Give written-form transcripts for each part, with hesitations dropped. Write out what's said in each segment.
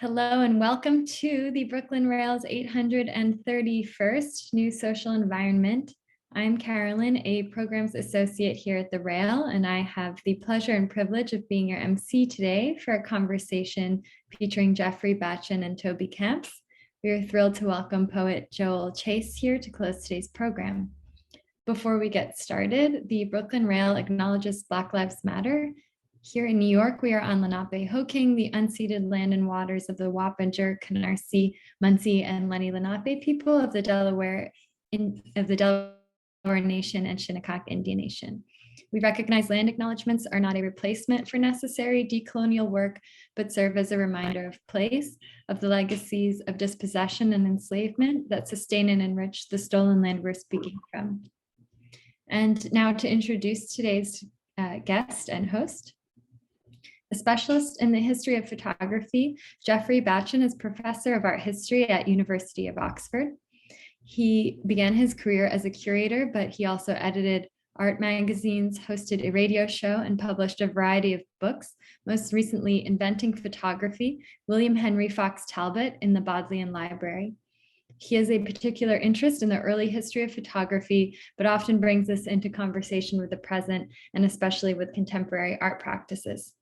Hello and welcome to the Brooklyn Rail's 831st New Social Environment. I'm Carolyn, a Programs Associate here at the Rail, and I have the pleasure and privilege of being your MC today for a conversation featuring Geoffrey Batchen and Toby Kamps. We are thrilled to welcome poet Joel Chace here to close today's program. Before we get started, the Brooklyn Rail acknowledges Black Lives Matter. Here in New York, we are on Lenape-Hoking, the unceded land and waters of the Wappinger, Canarsie, Munsee, and Lenni Lenape people of the Delaware Nation and Shinnecock Indian Nation. We recognize land acknowledgements are not a replacement for necessary decolonial work, but serve as a reminder of place, of the legacies of dispossession and enslavement that sustain and enrich the stolen land we're speaking from. And now to introduce today's guest and host. A specialist in the history of photography, Geoffrey Batchen is professor of art history at University of Oxford. He began his career as a curator, but he also edited art magazines, hosted a radio show, and published a variety of books, most recently Inventing Photography, William Henry Fox Talbot in the Bodleian Library. He has a particular interest in the early history of photography, but often brings us into conversation with the present and especially with contemporary art practices.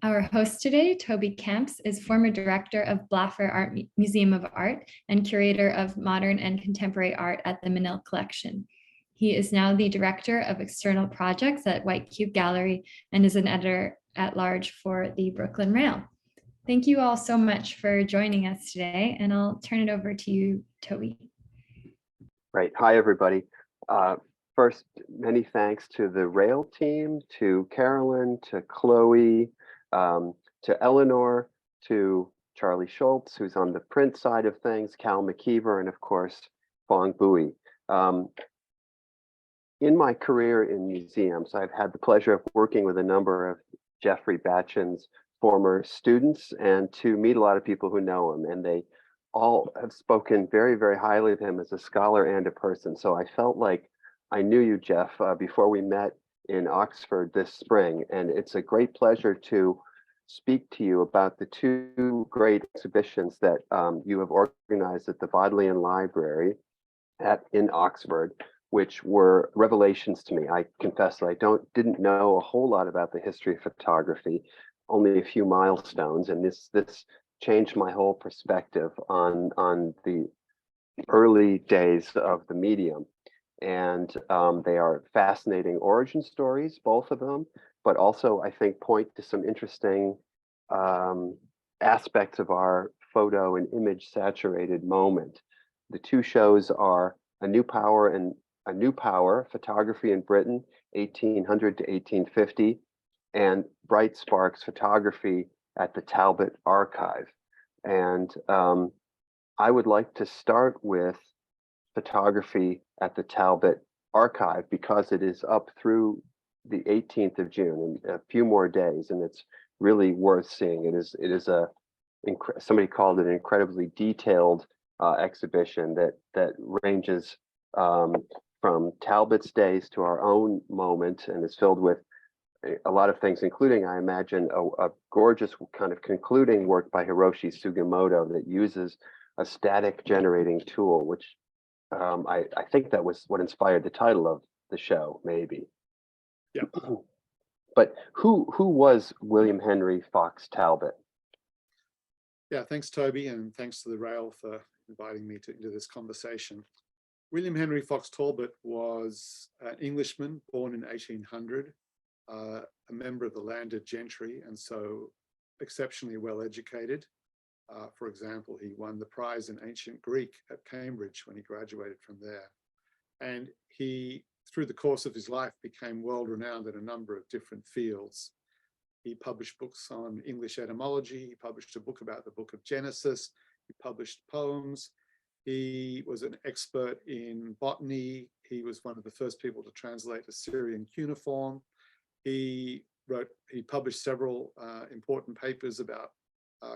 Our host today, Toby Kamps, is former director of Blaffer Art Museum of Art and curator of modern and contemporary art at the Manil Collection. He is now the director of external projects at White Cube Gallery and is an editor-at-large for the Brooklyn Rail. Thank you all so much for joining us today, and I'll turn it over to you, Toby. Right. Hi, everybody. First, many thanks to the Rail team, to Carolyn, to Chloe, to Eleanor, to Charlie Schultz, who's on the print side of things, Cal McKeever, and of course, Fong Bui. In my career in museums, I've had the pleasure of working with a number of Geoffrey Batchen's former students and to meet a lot of people who know him, and they all have spoken very, very highly of him as a scholar and a person. So I felt like I knew you, Jeff, before we met in Oxford this spring, and it's a great pleasure to speak to you about the two great exhibitions that you have organized at the Bodleian Library in Oxford, which were revelations to me. I confess that I didn't know a whole lot about the history of photography, only a few milestones, and this changed my whole perspective on the early days of the medium. And they are fascinating origin stories, both of them, but also I think point to some interesting aspects of our photo and image saturated moment. The two shows are A New Power, Photography in Britain, 1800 to 1850, and Bright Sparks, Photography at the Talbot Archive. And I would like to start with Photography at the Talbot Archive because it is up through the 18th of June, in a few more days, and it's really worth seeing. It is somebody called it an incredibly detailed exhibition that ranges from Talbot's days to our own moment, and is filled with a lot of things, including, I imagine, a gorgeous kind of concluding work by Hiroshi Sugimoto that uses a static generating tool, which I think that was what inspired the title of the show, maybe. Yeah. But who was William Henry Fox Talbot? Yeah, thanks, Toby, and thanks to the Rail for inviting me into this conversation. William Henry Fox Talbot was an Englishman born in 1800, a member of the landed gentry, and so exceptionally well educated. For example, he won the prize in ancient Greek at Cambridge when he graduated from there. And he, through the course of his life, became world-renowned in a number of different fields. He published books on English etymology. He published a book about the Book of Genesis. He published poems. He was an expert in botany. He was one of the first people to translate Assyrian cuneiform. He published several important papers about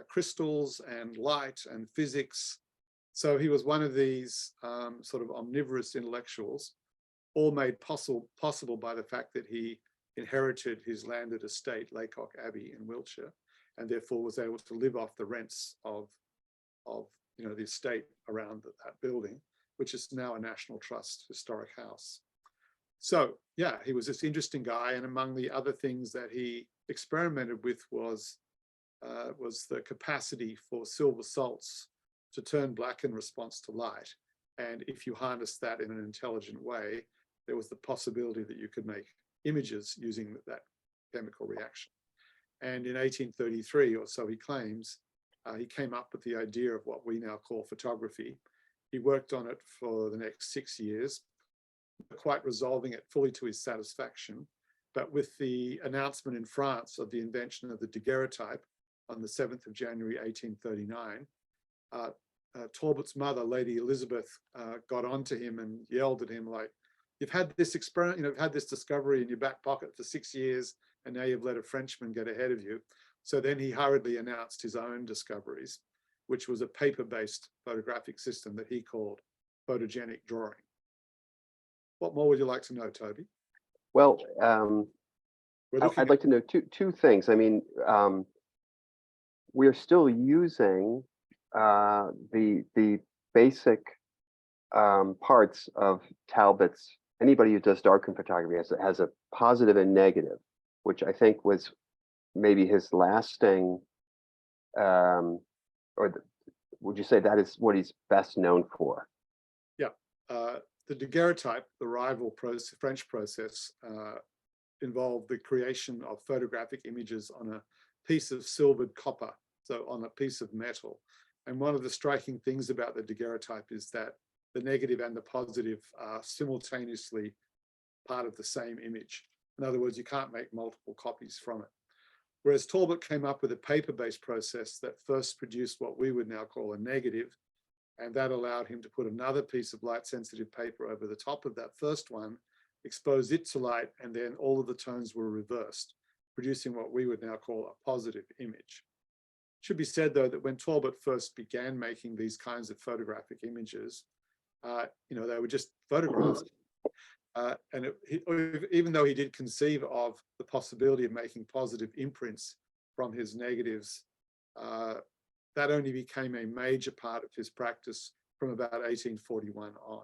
crystals and light and physics. So he was one of these sort of omnivorous intellectuals, all made possible by the fact that he inherited his landed estate, Laycock Abbey in Wiltshire, and therefore was able to live off the rents of the estate around that building, which is now a National Trust historic house. So yeah, he was this interesting guy, and among the other things that he experimented with was the capacity for silver salts to turn black in response to light. And if you harness that in an intelligent way, there was the possibility that you could make images using that chemical reaction. And in 1833, or so he claims, he came up with the idea of what we now call photography. He worked on it for the next 6 years, quite resolving it fully to his satisfaction. But with the announcement in France of the invention of the daguerreotype on the 7th of January, 1839, Talbot's mother, Lady Elizabeth, got onto him and yelled at him like, "You've had this experiment, you've had this discovery in your back pocket for 6 years, and now you've let a Frenchman get ahead of you." So then he hurriedly announced his own discoveries, which was a paper-based photographic system that he called photogenic drawing. What more would you like to know, Toby? Well, I'd like to know two things. I mean, we're still using the basic parts of Talbot's. Anybody who does darkroom photography has a positive and negative, which I think was maybe his lasting, would you say that is what he's best known for? Yeah, the daguerreotype, the rival French process, involved the creation of photographic images on a piece of silvered copper, so on a piece of metal. And one of the striking things about the daguerreotype is that the negative and the positive are simultaneously part of the same image. In other words, you can't make multiple copies from it. Whereas Talbot came up with a paper-based process that first produced what we would now call a negative, and that allowed him to put another piece of light-sensitive paper over the top of that first one, expose it to light, and then all of the tones were reversed, producing what we would now call a positive image. It should be said, though, that when Talbot first began making these kinds of photographic images, they were just photographs. Even though he did conceive of the possibility of making positive imprints from his negatives, that only became a major part of his practice from about 1841 on.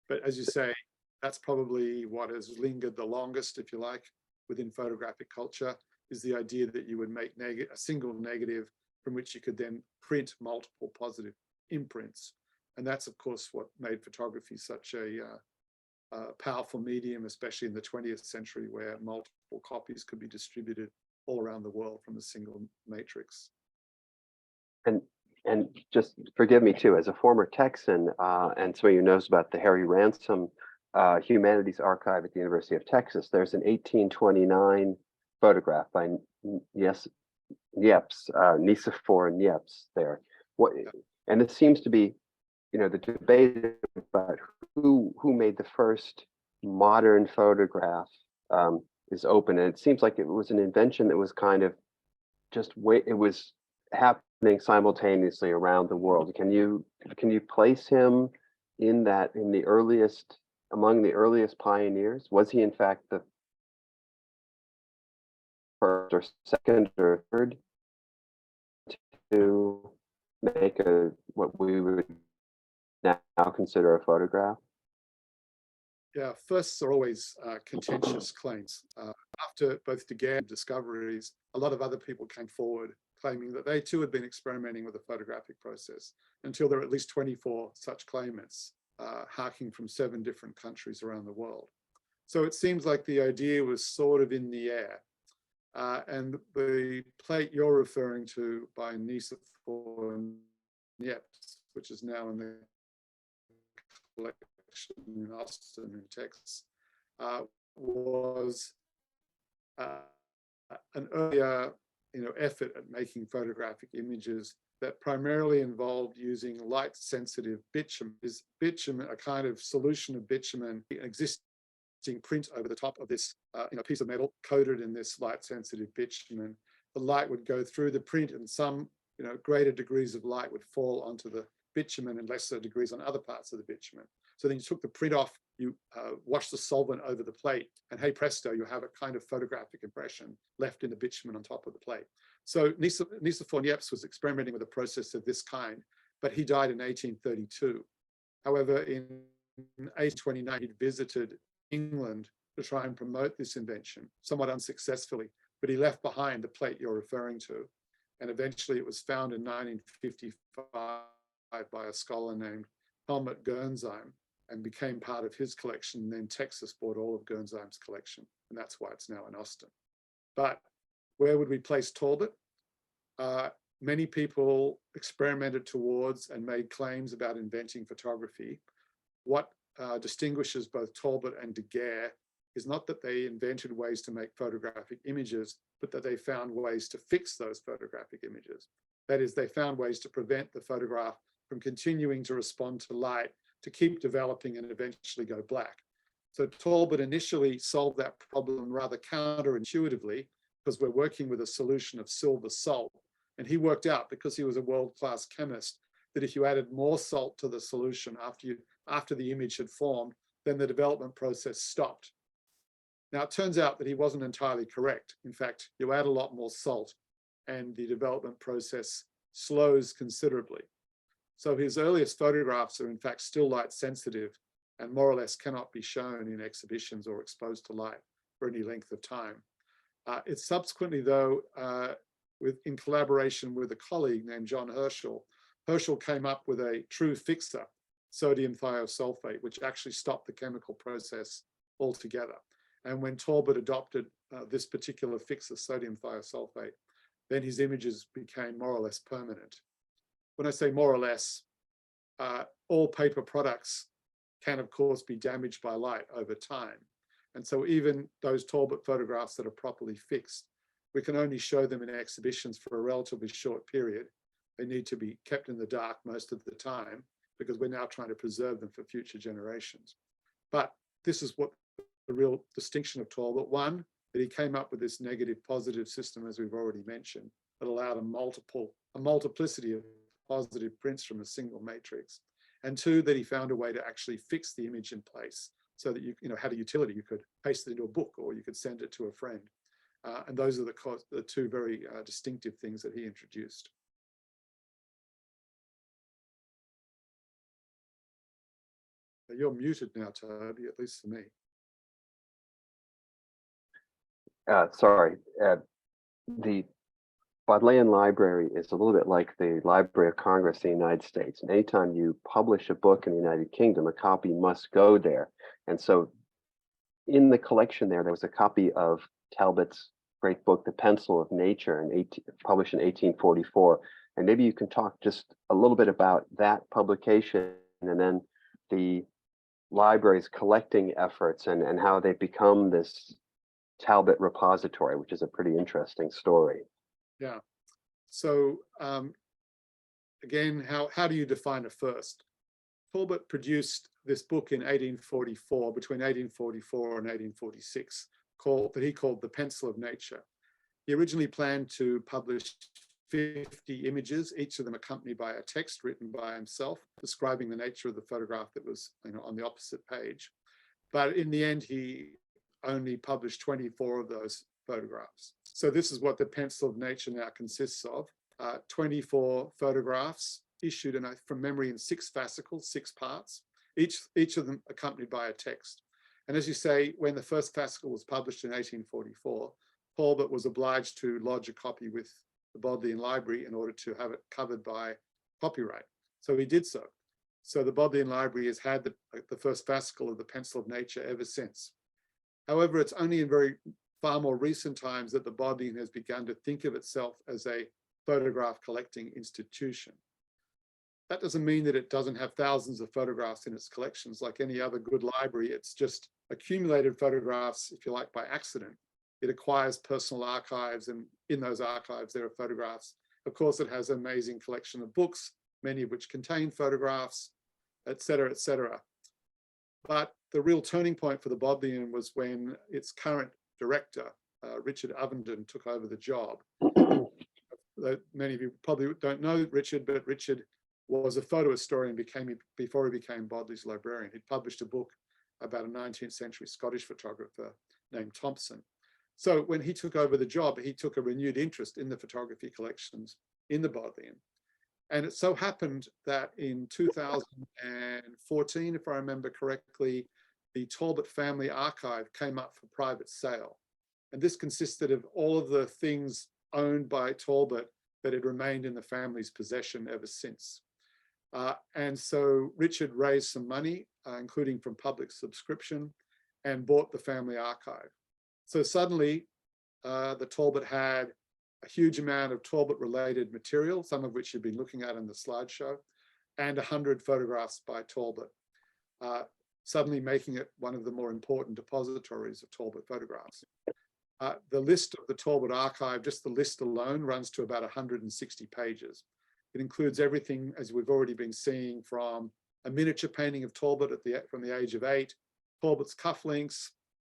But as you say, that's probably what has lingered the longest, if you like, within photographic culture, is the idea that you would make a single negative from which you could then print multiple positive imprints. And that's, of course, what made photography such a powerful medium, especially in the 20th century, where multiple copies could be distributed all around the world from a single matrix. And just forgive me too, as a former Texan, and somebody who knows about the Harry Ransom Humanities Archive at the University of Texas, there's an 1829 photograph by Niepce, Nicephore Niepce there. And it seems to be, the debate about who made the first modern photograph is open, and it seems like it was an invention that was kind of it was happening simultaneously around the world. Can you place him among the earliest pioneers? Was he in fact the first or second or third to make what we would now consider a photograph? Yeah, firsts are always contentious claims. After both Daguerre discoveries, a lot of other people came forward claiming that they too had been experimenting with the photographic process, until there are at least 24 such claimants, harking from 7 different countries around the world. So it seems like the idea was sort of in the air. And the plate you're referring to by Nicephore Niepce, which is now in the collection in Austin, in Texas, was an earlier effort at making photographic images that primarily involved using light-sensitive bitumen. Is bitumen a kind of solution of bitumen, an existing print over the top of this piece of metal coated in this light-sensitive bitumen? The light would go through the print, and some greater degrees of light would fall onto the bitumen and lesser degrees on other parts of the bitumen. So then you took the print off, you washed the solvent over the plate, and hey presto, you have a kind of photographic impression left in the bitumen on top of the plate. So Nicephore Niepce was experimenting with a process of this kind, but he died in 1832. However, in 1829, he visited England to try and promote this invention, somewhat unsuccessfully, but he left behind the plate you're referring to. And eventually it was found in 1955 by a scholar named Helmut Gernsheim and became part of his collection. And then Texas bought all of Gernsheim's collection, and that's why it's now in Austin. But where would we place Talbot? Many people experimented towards and made claims about inventing photography. What distinguishes both Talbot and Daguerre is not that they invented ways to make photographic images, but that they found ways to fix those photographic images. That is, they found ways to prevent the photograph from continuing to respond to light, to keep developing and eventually go black. So Talbot initially solved that problem rather counterintuitively, because we're working with a solution of silver salt. And he worked out, because he was a world-class chemist, that if you added more salt to the solution after the image had formed, then the development process stopped. Now, it turns out that he wasn't entirely correct. In fact, you add a lot more salt and the development process slows considerably. So his earliest photographs are in fact still light sensitive and more or less cannot be shown in exhibitions or exposed to light for any length of time. It's subsequently, though, in collaboration with a colleague named John Herschel, Herschel came up with a true fixer, sodium thiosulfate, which actually stopped the chemical process altogether. And when Talbot adopted this particular fixer, sodium thiosulfate, then his images became more or less permanent. When I say more or less, all paper products can, of course, be damaged by light over time. And so even those Talbot photographs that are properly fixed, we can only show them in exhibitions for a relatively short period. They need to be kept in the dark most of the time because we're now trying to preserve them for future generations. But this is what the real distinction of Talbot. One, that he came up with this negative positive system, as we've already mentioned, that allowed a multiplicity of positive prints from a single matrix. And two, that he found a way to actually fix the image in place so that you had a utility. You could paste it into a book or you could send it to a friend. And those are the two very distinctive things that he introduced. You're muted now, Toby, at least for me. Sorry, the Bodleian Library is a little bit like the Library of Congress in the United States. And anytime you publish a book in the United Kingdom, a copy must go there. And so in the collection there was a copy of Talbot's great book, The Pencil of Nature, published in 1844. And maybe you can talk just a little bit about that publication and then the library's collecting efforts and how they've become this Talbot repository, which is a pretty interesting story. Yeah. So again, how do you define a first? Talbot produced this book in 1844, between 1844 and 1846, that he called The Pencil of Nature. He originally planned to publish 50 images, each of them accompanied by a text written by himself, describing the nature of the photograph that was on the opposite page. But in the end, he only published 24 of those photographs. So this is what The Pencil of Nature now consists of. 24 photographs issued from memory in 6 fascicles, 6 parts, each of them accompanied by a text. And as you say, when the first fascicle was published in 1844, Talbot was obliged to lodge a copy with the Bodleian Library in order to have it covered by copyright. So he did so. So the Bodleian Library has had the first fascicle of The Pencil of Nature ever since. However, it's only in far more recent times that the Bodleian has begun to think of itself as a photograph collecting institution. That doesn't mean that it doesn't have thousands of photographs in its collections. Like any other good library, it's just accumulated photographs, if you like, by accident. It acquires personal archives, and in those archives, there are photographs. Of course, it has an amazing collection of books, many of which contain photographs, et cetera, et cetera. But the real turning point for the Bodleian was when its current director, Richard Ovenden, took over the job. Many of you probably don't know Richard, but Richard was a photo historian before he became Bodleian's librarian. He'd published a book about a 19th century Scottish photographer named Thompson. So when he took over the job, he took a renewed interest in the photography collections in the Bodleian. And it so happened that in 2014, if I remember correctly, the Talbot family archive came up for private sale. And this consisted of all of the things owned by Talbot that had remained in the family's possession ever since. And so Richard raised some money, including from public subscription, and bought the family archive. So suddenly, the Talbot had a huge amount of Talbot-related material, some of which you've been looking at in the slideshow, and 100 photographs by Talbot, suddenly making it one of the more important depositories of Talbot photographs. The list of the Talbot archive, just the list alone, runs to about 160 pages. It includes everything, as we've already been seeing, from a miniature painting of Talbot from the age of 8, Talbot's cufflinks,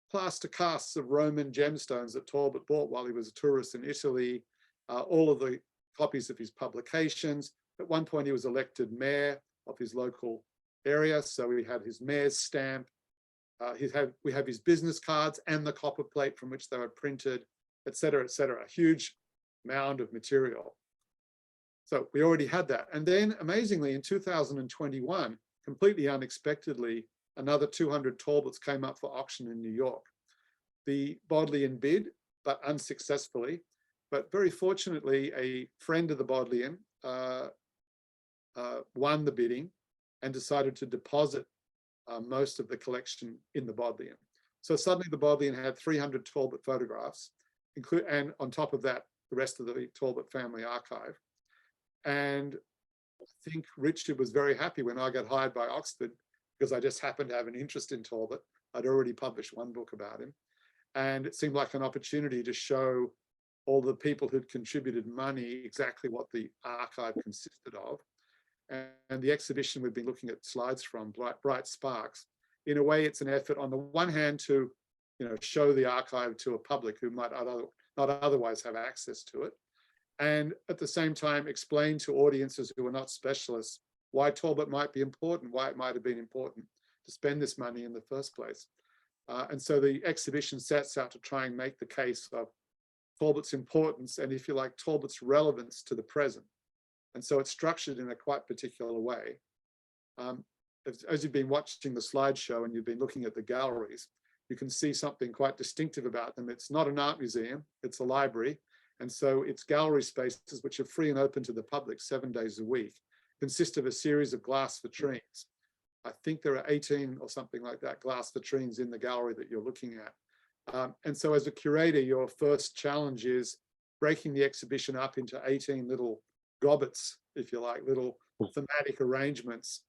plaster casts of Roman gemstones that Talbot bought while he was a tourist in Italy, all of the copies of his publications. At one point, he was elected mayor of his local area, so he had his mayor's stamp. We have his business cards and the copper plate from which they were printed, et cetera, a huge mound of material. So we already had that. And then amazingly, in 2021, completely unexpectedly, another 200 Talbots came up for auction in New York. The Bodleian bid, but unsuccessfully. But very fortunately, a friend of the Bodleian won the bidding and decided to deposit most of the collection in the Bodleian. So suddenly the Bodleian had 300 Talbot photographs, and on top of that, the rest of the Talbot family archive. And I think Richard was very happy when I got hired by Oxford, because I just happened to have an interest in Talbot. I'd already published one book about him. And it seemed like an opportunity to show all the people who'd contributed money exactly what the archive consisted of. And the exhibition we've been looking at slides from, Bright Sparks. In a way, it's an effort on the one hand to show the archive to a public who might not otherwise have access to it. And at the same time, explain to audiences who are not specialists why Talbot might be important, why it might have been important to spend this money in the first place. And so the exhibition sets out to try and make the case of Talbot's importance and, if you like, Talbot's relevance to the present. And so it's structured in a quite particular way. As you've been watching the slideshow and you've been looking at the galleries, you can see something quite distinctive about them. It's not an art museum, it's a library. And so its gallery spaces, which are free and open to the public 7 days a week, consist of a series of glass vitrines. I think there are 18 or something like that glass vitrines in the gallery that you're looking at. And so as a curator, your first challenge is breaking the exhibition up into 18 little gobbets, if you like, little thematic arrangements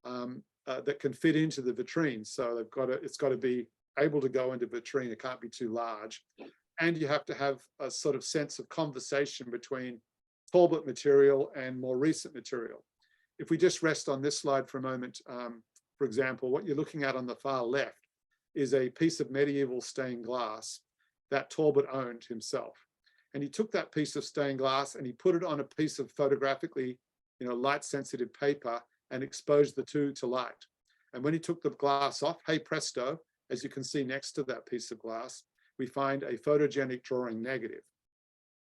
that can fit into the vitrine. So it's got to be able to go into vitrine. It can't be too large. And you have to have a sort of sense of conversation between Talbot material and more recent material. If we just rest on this slide for a moment, for example, what you're looking at on the far left is a piece of medieval stained glass that Talbot owned himself. And he took that piece of stained glass and he put it on a piece of photographically, light sensitive paper and exposed the two to light. And when he took the glass off, hey presto, as you can see next to that piece of glass, we find a photogenic drawing negative.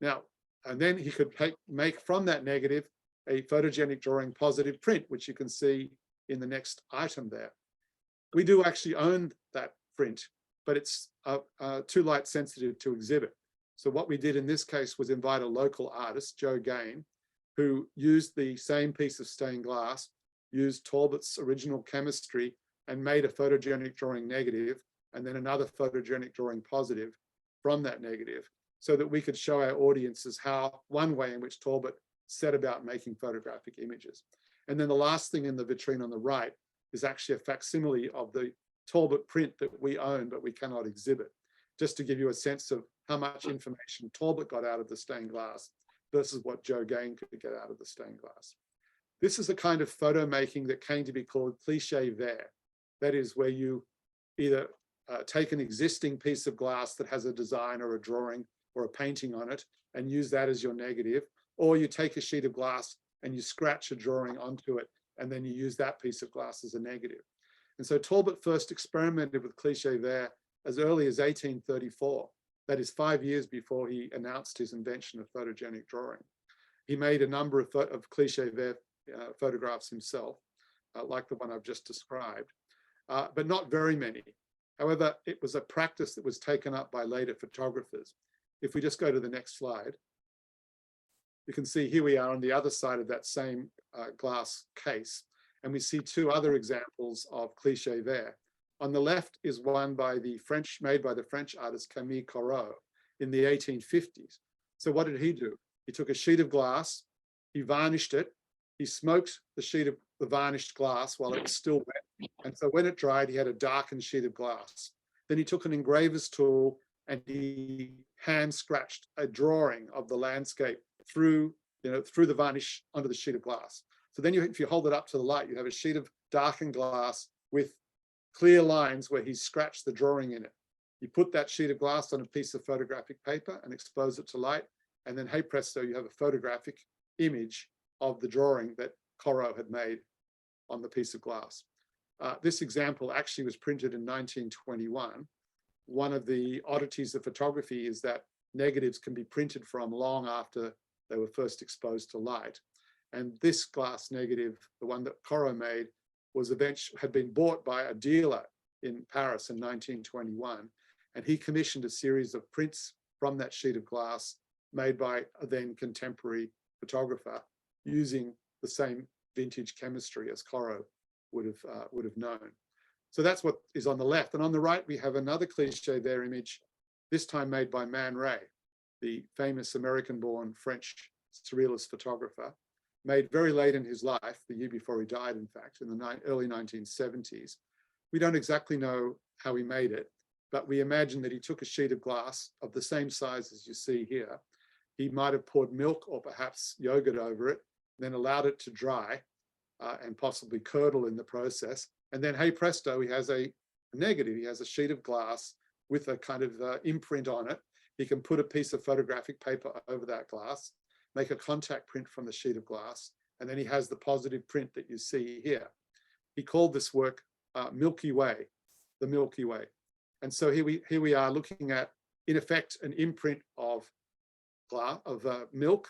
Now, and then he could make from that negative a photogenic drawing positive print, which you can see in the next item there. We do actually own that print, but it's too light sensitive to exhibit. So what we did in this case was invite a local artist, Joe Gain, who used the same piece of stained glass, used Talbot's original chemistry and made a photogenic drawing negative, and then another photogenic drawing positive from that negative, so that we could show our audiences one way in which Talbot set about making photographic images. And then the last thing in the vitrine on the right is actually a facsimile of the Talbot print that we own, but we cannot exhibit, just to give you a sense of how much information Talbot got out of the stained glass versus what Joe Gain could get out of the stained glass. This is the kind of photo making that came to be called cliché vert. That is where you either take an existing piece of glass that has a design or a drawing or a painting on it and use that as your negative, or you take a sheet of glass and you scratch a drawing onto it, and then you use that piece of glass as a negative. And so Talbot first experimented with cliché vert as early as 1834. That is 5 years before he announced his invention of photogenic drawing. He made a number of cliché vert photographs himself, like the one I've just described, but not very many. However, it was a practice that was taken up by later photographers. If we just go to the next slide, you can see here we are on the other side of that same glass case, and we see two other examples of cliché vert. On the left is one made by the French artist Camille Corot in the 1850s. So what did he do? He took a sheet of glass, he varnished it, he smoked the sheet of the varnished glass while it was still wet. And so when it dried, he had a darkened sheet of glass. Then he took an engraver's tool and he hand scratched a drawing of the landscape through the varnish onto the sheet of glass. So then if you hold it up to the light, you have a sheet of darkened glass with clear lines where he scratched the drawing in it. You put that sheet of glass on a piece of photographic paper and expose it to light, and then, hey presto, you have a photographic image of the drawing that Corot had made on the piece of glass. This example actually was printed in 1921. One of the oddities of photography is that negatives can be printed from long after they were first exposed to light. And this glass negative, the one that Corot made, had been bought by a dealer in Paris in 1921. And he commissioned a series of prints from that sheet of glass made by a then contemporary photographer using the same vintage chemistry as Corot would have known. So that's what is on the left. And on the right, we have another cliché vert image, this time made by Man Ray, the famous American-born French surrealist photographer, made very late in his life, the year before he died, in fact, in the early 1970s. We don't exactly know how he made it, but we imagine that he took a sheet of glass of the same size as you see here. He might have poured milk or perhaps yogurt over it, then allowed it to dry and possibly curdle in the process. And then, hey presto, he has a negative. He has a sheet of glass with a kind of imprint on it. He can put a piece of photographic paper over that glass, make a contact print from the sheet of glass, and then he has the positive print that you see here. He called this work Milky Way, the Milky Way. And so here we are looking at, in effect, an imprint of milk,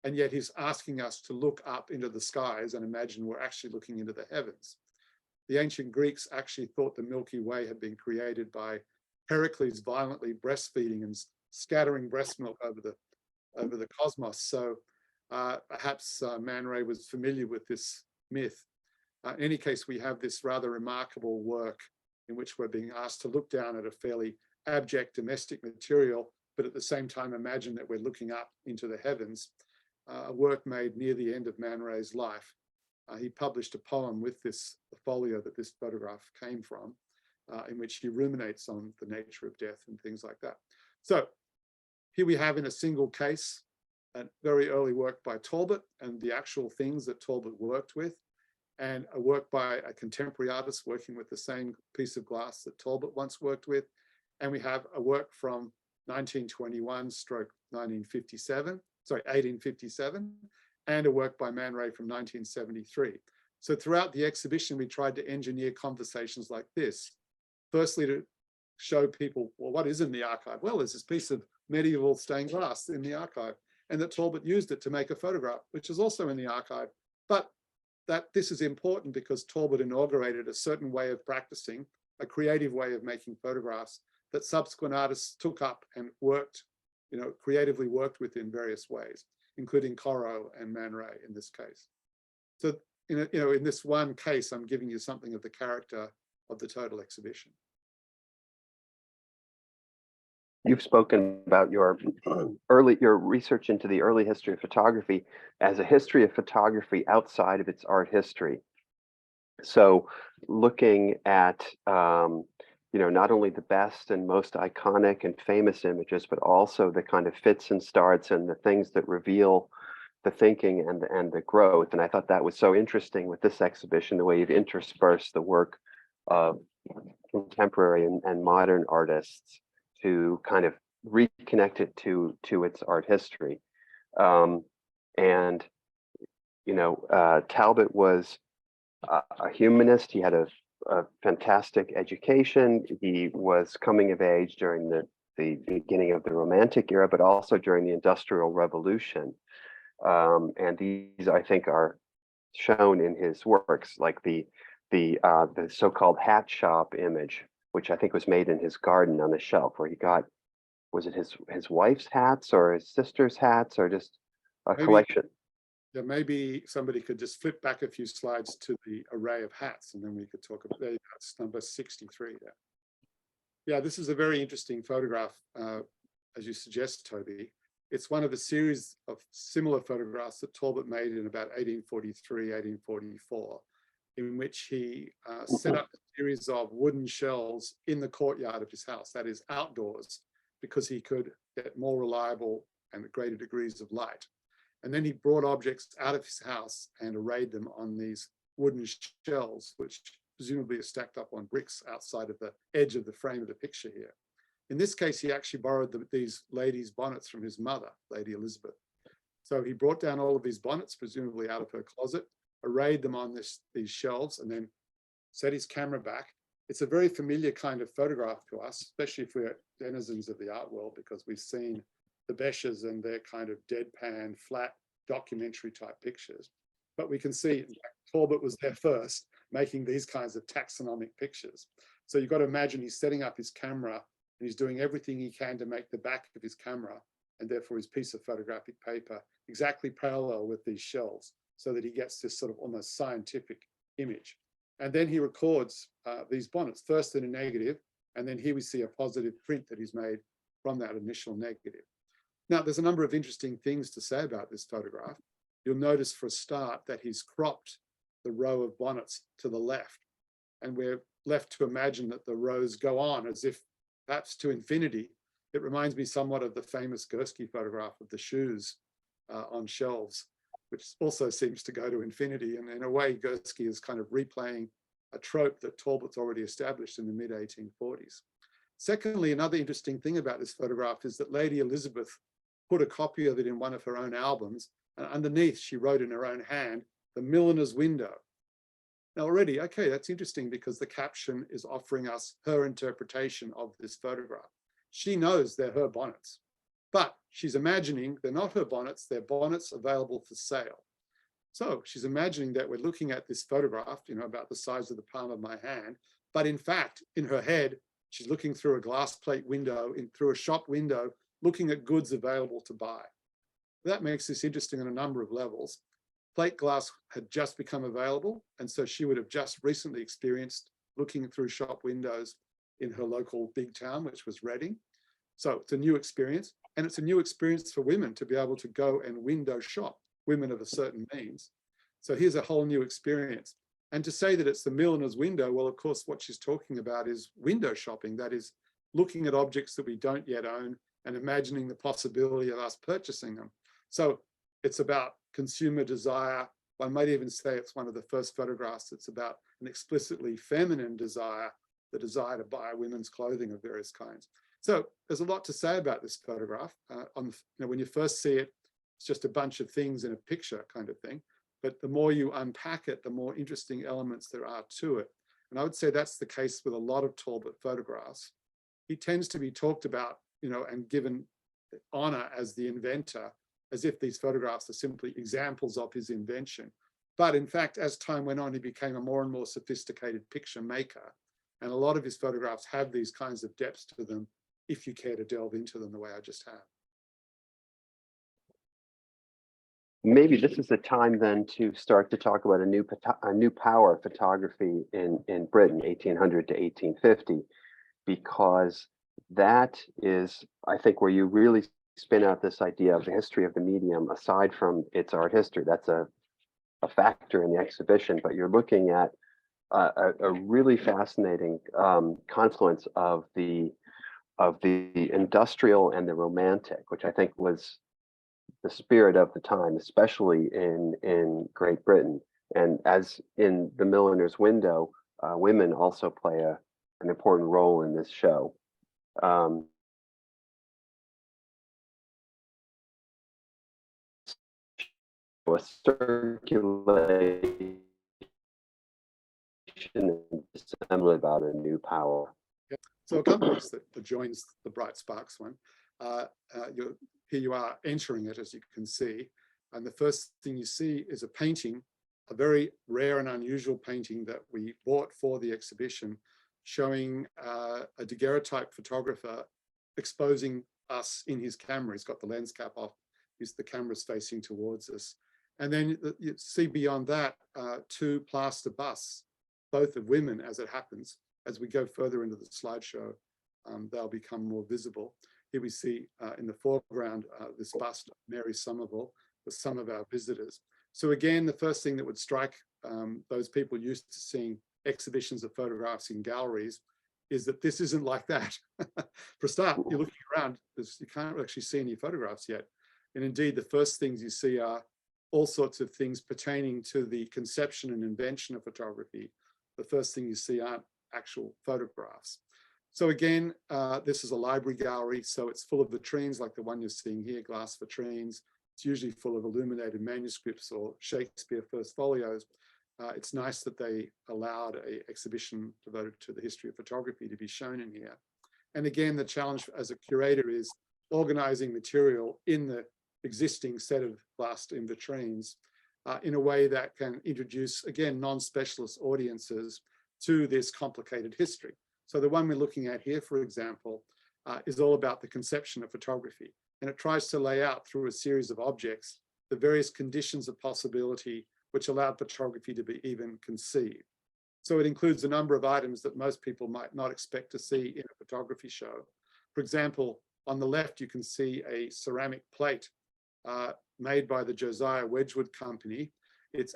and yet he's asking us to look up into the skies and imagine we're actually looking into the heavens. The ancient Greeks actually thought the Milky Way had been created by Heracles violently breastfeeding and scattering breast milk over the cosmos. So perhaps Man Ray was familiar with this myth. In any case, we have this rather remarkable work in which we're being asked to look down at a fairly abject domestic material, but at the same time imagine that we're looking up into the heavens, a work made near the end of Man Ray's life. He published a poem with the folio that this photograph came from, in which he ruminates on the nature of death and things like that. So here we have, in a single case, a very early work by Talbot and the actual things that Talbot worked with, and a work by a contemporary artist working with the same piece of glass that Talbot once worked with. And we have a work from 1857, and a work by Man Ray from 1973. So throughout the exhibition, we tried to engineer conversations like this. Firstly, to show people, well, what is in the archive? Well, there's this piece of medieval stained glass in the archive, and that Talbot used it to make a photograph, which is also in the archive. But that this is important because Talbot inaugurated a certain way of practicing, a creative way of making photographs that subsequent artists took up and worked, creatively worked with in various ways, including Corot and Man Ray in this case. So, in this one case, I'm giving you something of the character of the total exhibition. You've spoken about your research into the early history of photography as a history of photography outside of its art history. So looking at, not only the best and most iconic and famous images, but also the kind of fits and starts and the things that reveal the thinking and the growth. And I thought that was so interesting with this exhibition, the way you've interspersed the work of contemporary and modern artists to kind of reconnect it to its art history. And Talbot was a humanist. He had a fantastic education. He was coming of age during the beginning of the Romantic era, but also during the Industrial Revolution. And these, I think, are shown in his works, like the so-called hat shop image, which I think was made in his garden on the shelf, where he got, was it his wife's hats or his sister's hats, or just a collection? Yeah, maybe somebody could just flip back a few slides to the array of hats, and then we could talk about, that's number 63 there. Yeah, this is a very interesting photograph, as you suggest, Toby. It's one of a series of similar photographs that Talbot made in about 1843, 1844, in which he set up a series of wooden shelves in the courtyard of his house, that is outdoors, because he could get more reliable and greater degrees of light. And then he brought objects out of his house and arrayed them on these wooden shelves, which presumably are stacked up on bricks outside of the edge of the frame of the picture here. In this case, he actually borrowed these ladies' bonnets from his mother, Lady Elizabeth. So he brought down all of these bonnets, presumably out of her closet, arrayed them on these shelves, and then set his camera back. It's a very familiar kind of photograph to us, especially if we're denizens of the art world, because we've seen the Beches and their kind of deadpan, flat, documentary type pictures. But we can see Talbot was there first, making these kinds of taxonomic pictures. So you've got to imagine he's setting up his camera and he's doing everything he can to make the back of his camera, and therefore his piece of photographic paper, exactly parallel with these shelves, so that he gets this sort of almost scientific image. And then he records these bonnets, first in a negative, and then here we see a positive print that he's made from that initial negative. Now, there's a number of interesting things to say about this photograph. You'll notice for a start that he's cropped the row of bonnets to the left, and we're left to imagine that the rows go on as if perhaps to infinity. It reminds me somewhat of the famous Gursky photograph of the shoes on shelves, which also seems to go to infinity. And in a way, Gursky is kind of replaying a trope that Talbot's already established in the mid-1840s. Secondly, another interesting thing about this photograph is that Lady Elizabeth put a copy of it in one of her own albums, and underneath she wrote in her own hand, "The Milliner's Window." Now already, okay, that's interesting because the caption is offering us her interpretation of this photograph. She knows they're her bonnets, but she's imagining they're not her bonnets, they're bonnets available for sale. So she's imagining that we're looking at this photograph, about the size of the palm of my hand, but in fact, in her head, she's looking through a glass plate window, through a shop window, looking at goods available to buy. That makes this interesting on a number of levels. Plate glass had just become available, and so she would have just recently experienced looking through shop windows in her local big town, which was Reading. So it's a new experience, and it's a new experience for women to be able to go and window shop, women of a certain means. So here's a whole new experience. And to say that it's the milliner's window, well, of course, what she's talking about is window shopping, that is looking at objects that we don't yet own and imagining the possibility of us purchasing them. So it's about consumer desire. One might even say it's one of the first photographs that's about an explicitly feminine desire, the desire to buy women's clothing of various kinds. So there's a lot to say about this photograph. When you first see it, it's just a bunch of things in a picture kind of thing. But the more you unpack it, the more interesting elements there are to it. And I would say that's the case with a lot of Talbot photographs. He tends to be talked about, and given honor as the inventor, as if these photographs are simply examples of his invention. But in fact, as time went on, he became a more and more sophisticated picture maker. And a lot of his photographs have these kinds of depths to them, if you care to delve into them the way I just have. Maybe this is the time then to start to talk about a new power photography in Britain, 1800 to 1850, because that is, I think, where you really spin out this idea of the history of the medium aside from its art history. That's a factor in the exhibition, but you're looking at a really fascinating confluence of the industrial and the romantic, which I think was the spirit of the time, especially in Great Britain. And as in The Milliner's Window, women also play an important role in this show. a circulation and assembly about a new power. So a compass that joins the bright sparks one. Here you are entering it, as you can see. And the first thing you see is a painting, a very rare and unusual painting that we bought for the exhibition, showing a daguerreotype photographer exposing us in his camera. He's got the lens cap off, the camera's facing towards us. And then you see beyond that, two plaster busts, both of women as it happens. As we go further into the slideshow, they'll become more visible. Here we see in the foreground this bust of Mary Somerville with some of our visitors. So again, the first thing that would strike those people used to seeing exhibitions of photographs in galleries is that this isn't like that. For a start, you're looking around, you can't actually see any photographs yet. And indeed, the first things you see are all sorts of things pertaining to the conception and invention of photography. The first thing you see aren't actual photographs. So again, this is a library gallery, so it's full of vitrines like the one you're seeing here, glass vitrines. It's usually full of illuminated manuscripts or Shakespeare first folios. It's nice that they allowed an exhibition devoted to the history of photography to be shown in here. And again, the challenge as a curator is organizing material in the existing set of glass in vitrines in a way that can introduce, again, non-specialist audiences to this complicated history. So the one we're looking at here, for example, is all about the conception of photography. And it tries to lay out through a series of objects the various conditions of possibility which allowed photography to be even conceived. So it includes a number of items that most people might not expect to see in a photography show. For example, on the left, you can see a ceramic plate made by the Josiah Wedgwood Company. It's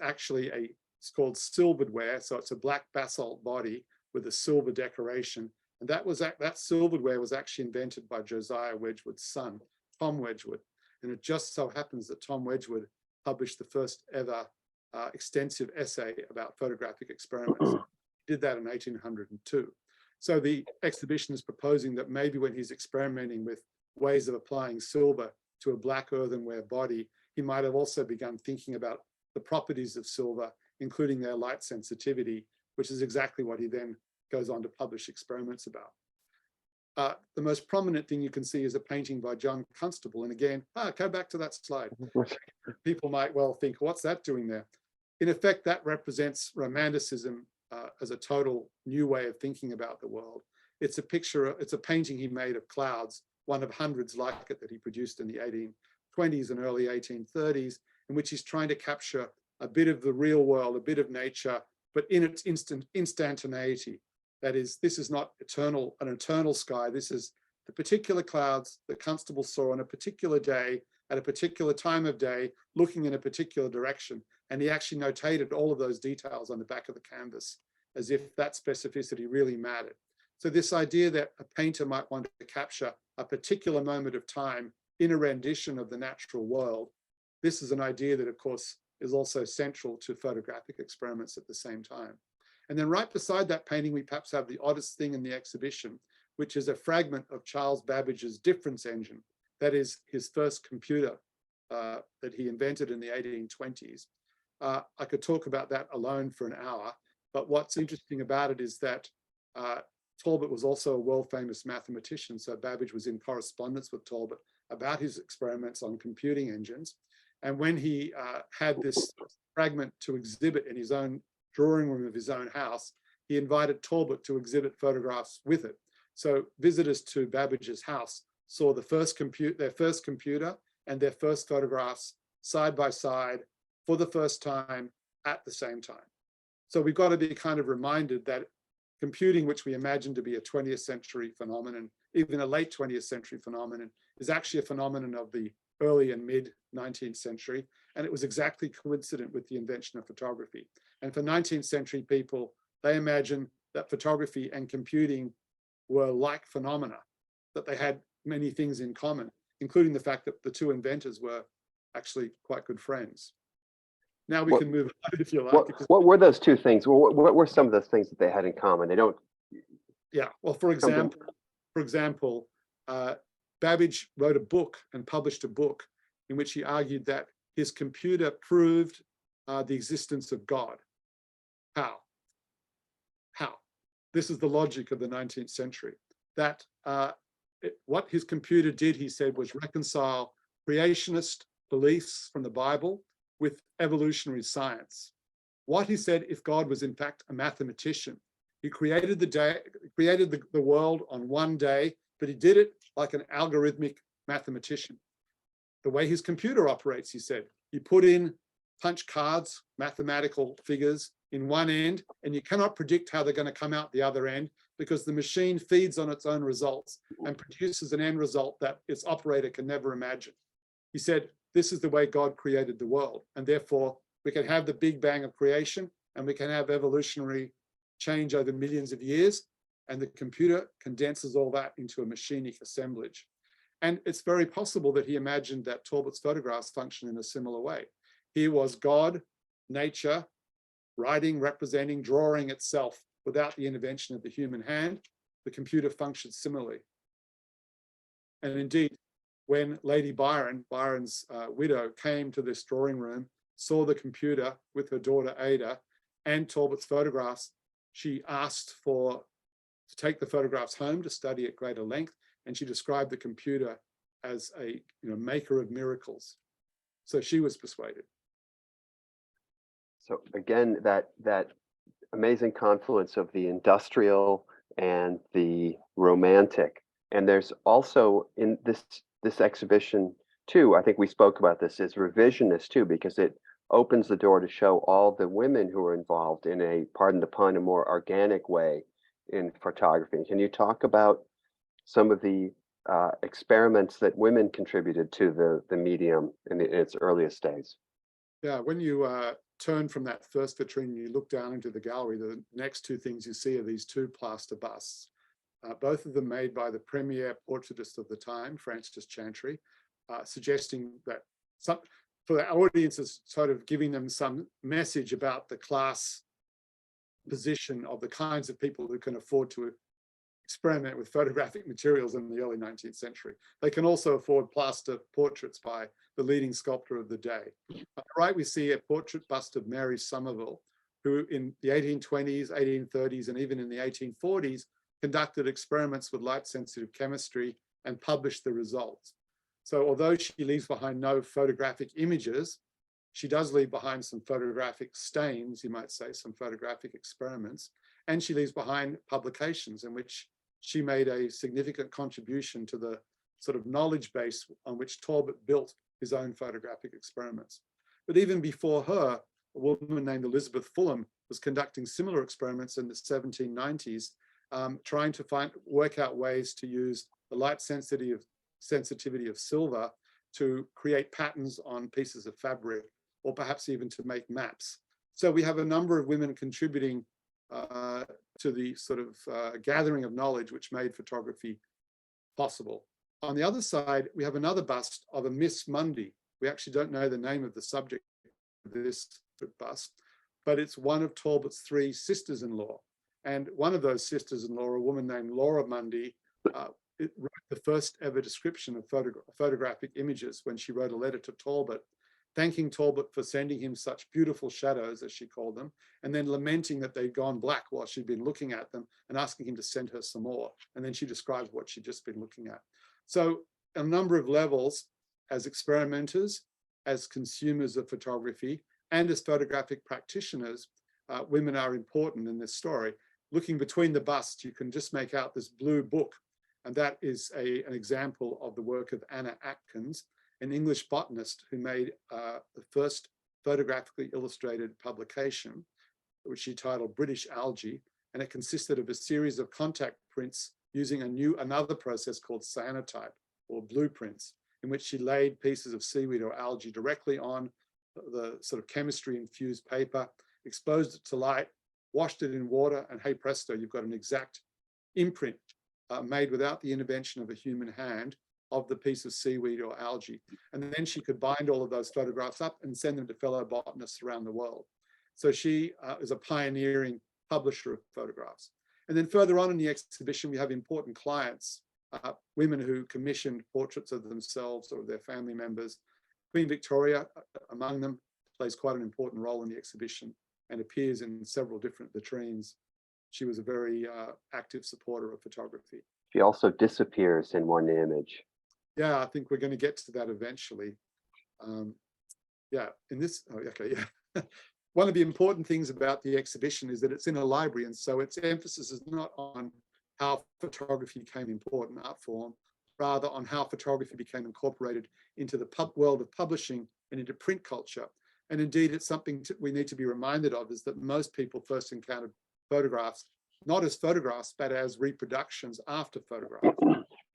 called silverware, so it's a black basalt body with a silver decoration. And that silverware was actually invented by Josiah Wedgwood's son, Tom Wedgwood. And it just so happens that Tom Wedgwood published the first ever extensive essay about photographic experiments. He did that in 1802. So the exhibition is proposing that maybe when he's experimenting with ways of applying silver to a black earthenware body, he might have also begun thinking about the properties of silver, including their light sensitivity, which is exactly what he then goes on to publish experiments about. The most prominent thing you can see is a painting by John Constable. And again, go back to that slide. People might well think, what's that doing there? In effect, that represents Romanticism as a total new way of thinking about the world. It's a picture, it's a painting he made of clouds, one of hundreds like it that he produced in the 1820s and early 1830s, in which he's trying to capture a bit of the real world, a bit of nature, but in its instantaneity. That is, this is not an eternal sky. This is the particular clouds that Constable saw on a particular day, at a particular time of day, looking in a particular direction. And he actually notated all of those details on the back of the canvas, as if that specificity really mattered. So this idea that a painter might want to capture a particular moment of time in a rendition of the natural world, this is an idea that, of course, is also central to photographic experiments at the same time. And then right beside that painting, we perhaps have the oddest thing in the exhibition, which is a fragment of Charles Babbage's difference engine. That is his first computer that he invented in the 1820s. I could talk about that alone for an hour, but what's interesting about it is that Talbot was also a world-famous mathematician, so Babbage was in correspondence with Talbot about his experiments on computing engines. And when he had this fragment to exhibit in his own drawing room of his own house, he invited Talbot to exhibit photographs with it. So visitors to Babbage's house saw their first computer and their first photographs side by side for the first time at the same time. So we've got to be kind of reminded that computing, which we imagine to be a 20th century phenomenon, even a late 20th century phenomenon, is actually a phenomenon of the early and mid 19th century. And it was exactly coincident with the invention of photography. And for 19th century people, they imagine that photography and computing were like phenomena, that they had many things in common, including the fact that the two inventors were actually quite good friends. Now we can move on, if you like. What were those two things? What were some of the things that they had in common? They don't. Yeah, well, for example, Babbage wrote a book and published a book in which he argued that his computer proved the existence of God. How? How? This is the logic of the 19th century. That what his computer did, he said, was reconcile creationist beliefs from the Bible with evolutionary science. What he said, if God was in fact a mathematician, he created the world on one day, but he did it like an algorithmic mathematician. The way his computer operates, he said, you put in punch cards, mathematical figures in one end, and you cannot predict how they're going to come out the other end because the machine feeds on its own results and produces an end result that its operator can never imagine. He said, this is the way God created the world, and therefore we can have the Big Bang of creation and we can have evolutionary change over millions of years, and the computer condenses all that into a machinic assemblage. And it's very possible that he imagined that Talbot's photographs function in a similar way. Here was God, nature, writing, representing, drawing itself without the intervention of the human hand. The computer functioned similarly. And indeed, when Lady Byron, Byron's widow, came to this drawing room, saw the computer with her daughter Ada and Talbot's photographs, she asked to take the photographs home to study at greater length, and she described the computer as a maker of miracles. So she was persuaded. So again, that amazing confluence of the industrial and the romantic. And there's also in this exhibition too, I think we spoke about this, is revisionist too, because it opens the door to show all the women who are involved in a, pardon the pun, a more organic way in photography. Can you talk about some of the experiments that women contributed to the medium in its earliest days? Yeah, when you turn from that first vitrine, you look down into the gallery, the next two things you see are these two plaster busts, both of them made by the premier portraitist of the time, Francis Chantry, suggesting that for the audiences, sort of giving them some message about the class position of the kinds of people who can afford to experiment with photographic materials in the early 19th century. They can also afford plaster portraits by the leading sculptor of the day. On the right, we see a portrait bust of Mary Somerville, who in the 1820s, 1830s, and even in the 1840s, conducted experiments with light-sensitive chemistry and published the results. So although she leaves behind no photographic images, she does leave behind some photographic stains, you might say, some photographic experiments, and she leaves behind publications in which she made a significant contribution to the sort of knowledge base on which Talbot built his own photographic experiments. But even before her, a woman named Elizabeth Fulham was conducting similar experiments in the 1790s, trying to work out ways to use the light sensitivity of silver to create patterns on pieces of fabric, or perhaps even to make maps. So we have a number of women contributing to the sort of gathering of knowledge which made photography possible. On the other side, we have another bust of a Miss Mundy. We actually don't know the name of the subject of this bust, but it's one of Talbot's three sisters-in-law. And one of those sisters-in-law, a woman named Laura Mundy, wrote the first ever description of photographic images when she wrote a letter to Talbot, thanking Talbot for sending him such beautiful shadows, as she called them, and then lamenting that they'd gone black while she'd been looking at them and asking him to send her some more. And then she describes what she'd just been looking at. So a number of levels, as experimenters, as consumers of photography, and as photographic practitioners, women are important in this story. Looking between the busts, you can just make out this blue book, and that is an example of the work of Anna Atkins, an English botanist who made the first photographically illustrated publication, which she titled British Algae, and it consisted of a series of contact prints using another process called cyanotype, or blueprints, in which she laid pieces of seaweed or algae directly on the sort of chemistry-infused paper, exposed it to light, washed it in water, and hey presto, you've got an exact imprint made without the intervention of a human hand of the piece of seaweed or algae. And then she could bind all of those photographs up and send them to fellow botanists around the world. So she is a pioneering publisher of photographs. And then further on in the exhibition, we have important clients, women who commissioned portraits of themselves or their family members, Queen Victoria, among them, plays quite an important role in the exhibition and appears in several different vitrines. She was a very active supporter of photography. She also disappears in one image. Yeah, I think we're going to get to that eventually. Yeah, in this, oh, okay, yeah. One of the important things about the exhibition is that it's in a library, and so its emphasis is not on how photography became an important art form, rather on how photography became incorporated into the world of publishing and into print culture. And indeed, it's something we need to be reminded of, is that most people first encountered photographs, not as photographs, but as reproductions after photographs.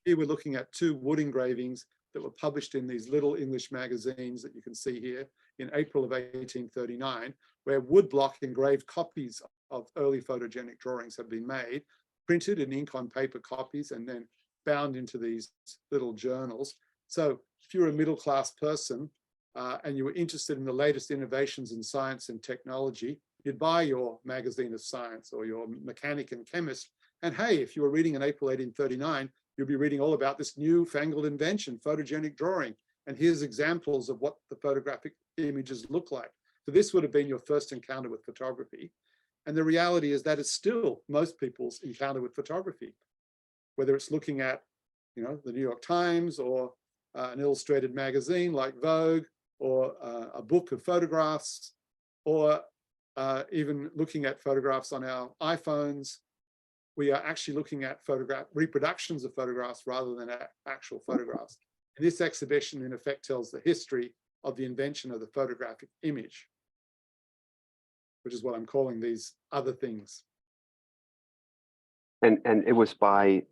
Here we're looking at 2 wood engravings that were published in these little English magazines that you can see here in April of 1839, where woodblock engraved copies of early photogenic drawings have been made, printed in ink on paper copies, and then bound into these little journals. So if you're a middle-class person and you were interested in the latest innovations in science and technology, you'd buy your magazine of science or your mechanic and chemist. And hey, if you were reading in April 1839, you'll be reading all about this newfangled invention, photogenic drawing. And here's examples of what the photographic images look like. So this would have been your first encounter with photography. And the reality is that it's still most people's encounter with photography, whether it's looking at, you know, the New York Times or an illustrated magazine like Vogue, or a book of photographs, or even looking at photographs on our iPhones. We are actually looking at reproductions of photographs rather than actual photographs. And this exhibition, in effect, tells the history of the invention of the photographic image, which is what I'm calling these other things. And it was by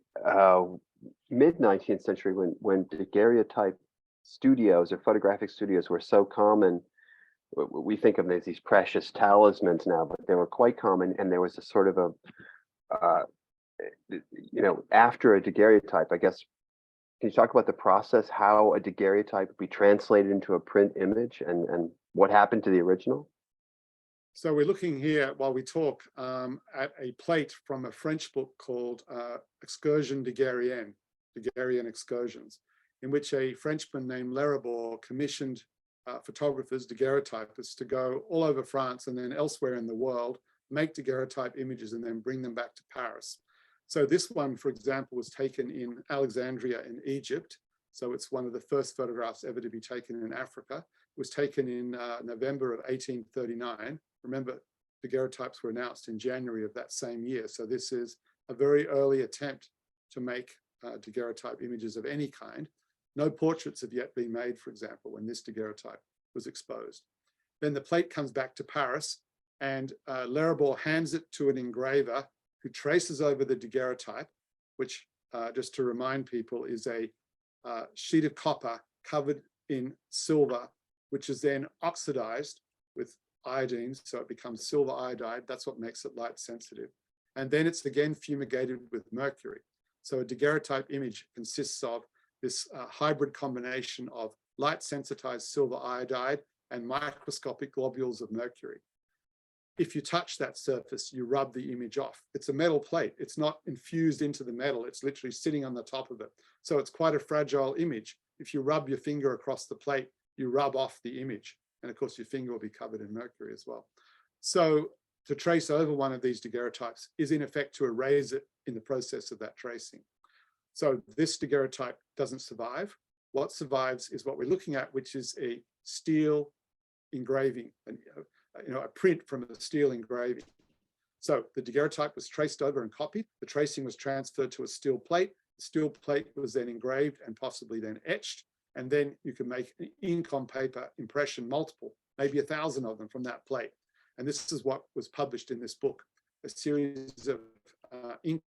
mid-19th century when daguerreotype studios or photographic studios were so common. We think of them as these precious talismans now, but they were quite common, and there was a sort of a you know, after a daguerreotype, I guess, can you talk about the process, how a daguerreotype would be translated into a print image, and what happened to the original? So we're looking here, while we talk, at a plate from a French book called Excursion Daguerrean, Daguerrean Excursions, in which a Frenchman named Larabour commissioned photographers, daguerreotypists, to go all over France and then elsewhere in the world, make daguerreotype images and then bring them back to Paris. So this one, for example, was taken in Alexandria in Egypt. So it's one of the first photographs ever to be taken in Africa. It was taken in November of 1839. Remember, daguerreotypes were announced in January of that same year. So this is a very early attempt to make daguerreotype images of any kind. No portraits have yet been made, for example, when this daguerreotype was exposed. Then the plate comes back to Paris, and Larabour hands it to an engraver who traces over the daguerreotype, which, just to remind people, is a sheet of copper covered in silver, which is then oxidized with iodine, so it becomes silver iodide. That's what makes it light sensitive. And then it's again fumigated with mercury. So a daguerreotype image consists of this hybrid combination of light sensitized silver iodide and microscopic globules of mercury. If you touch that surface, you rub the image off. It's a metal plate. It's not infused into the metal. It's literally sitting on the top of it. So it's quite a fragile image. If you rub your finger across the plate, you rub off the image. And of course, your finger will be covered in mercury as well. So to trace over one of these daguerreotypes is in effect to erase it in the process of that tracing. So this daguerreotype doesn't survive. What survives is what we're looking at, which is a steel engraving, a print from a steel engraving. So the daguerreotype was traced over and copied. The tracing was transferred to a steel plate. The steel plate was then engraved and possibly then etched. And then you can make an ink on paper impression, multiple, maybe 1,000 of them from that plate. And this is what was published in this book, a series of ink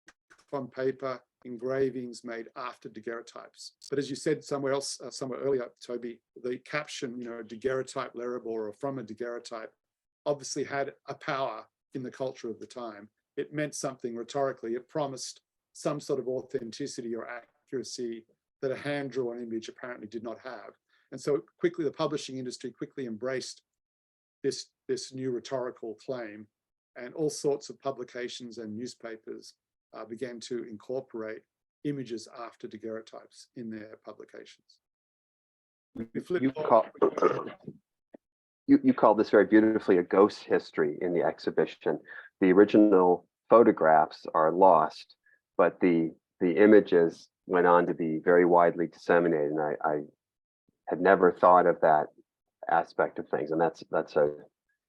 on paper engravings made after daguerreotypes. But as you said somewhere else, somewhere earlier, Toby, the caption, daguerreotype Larabour, or from a daguerreotype, obviously had a power in the culture of the time. It meant something rhetorically. It promised some sort of authenticity or accuracy that a hand-drawn image apparently did not have. And so quickly, the publishing industry quickly embraced this new rhetorical claim, and all sorts of publications and newspapers began to incorporate images after daguerreotypes in their publications. We flip You forward. call this very beautifully a ghost history in the exhibition. The original photographs are lost, but the images went on to be very widely disseminated. And I had never thought of that aspect of things. And that's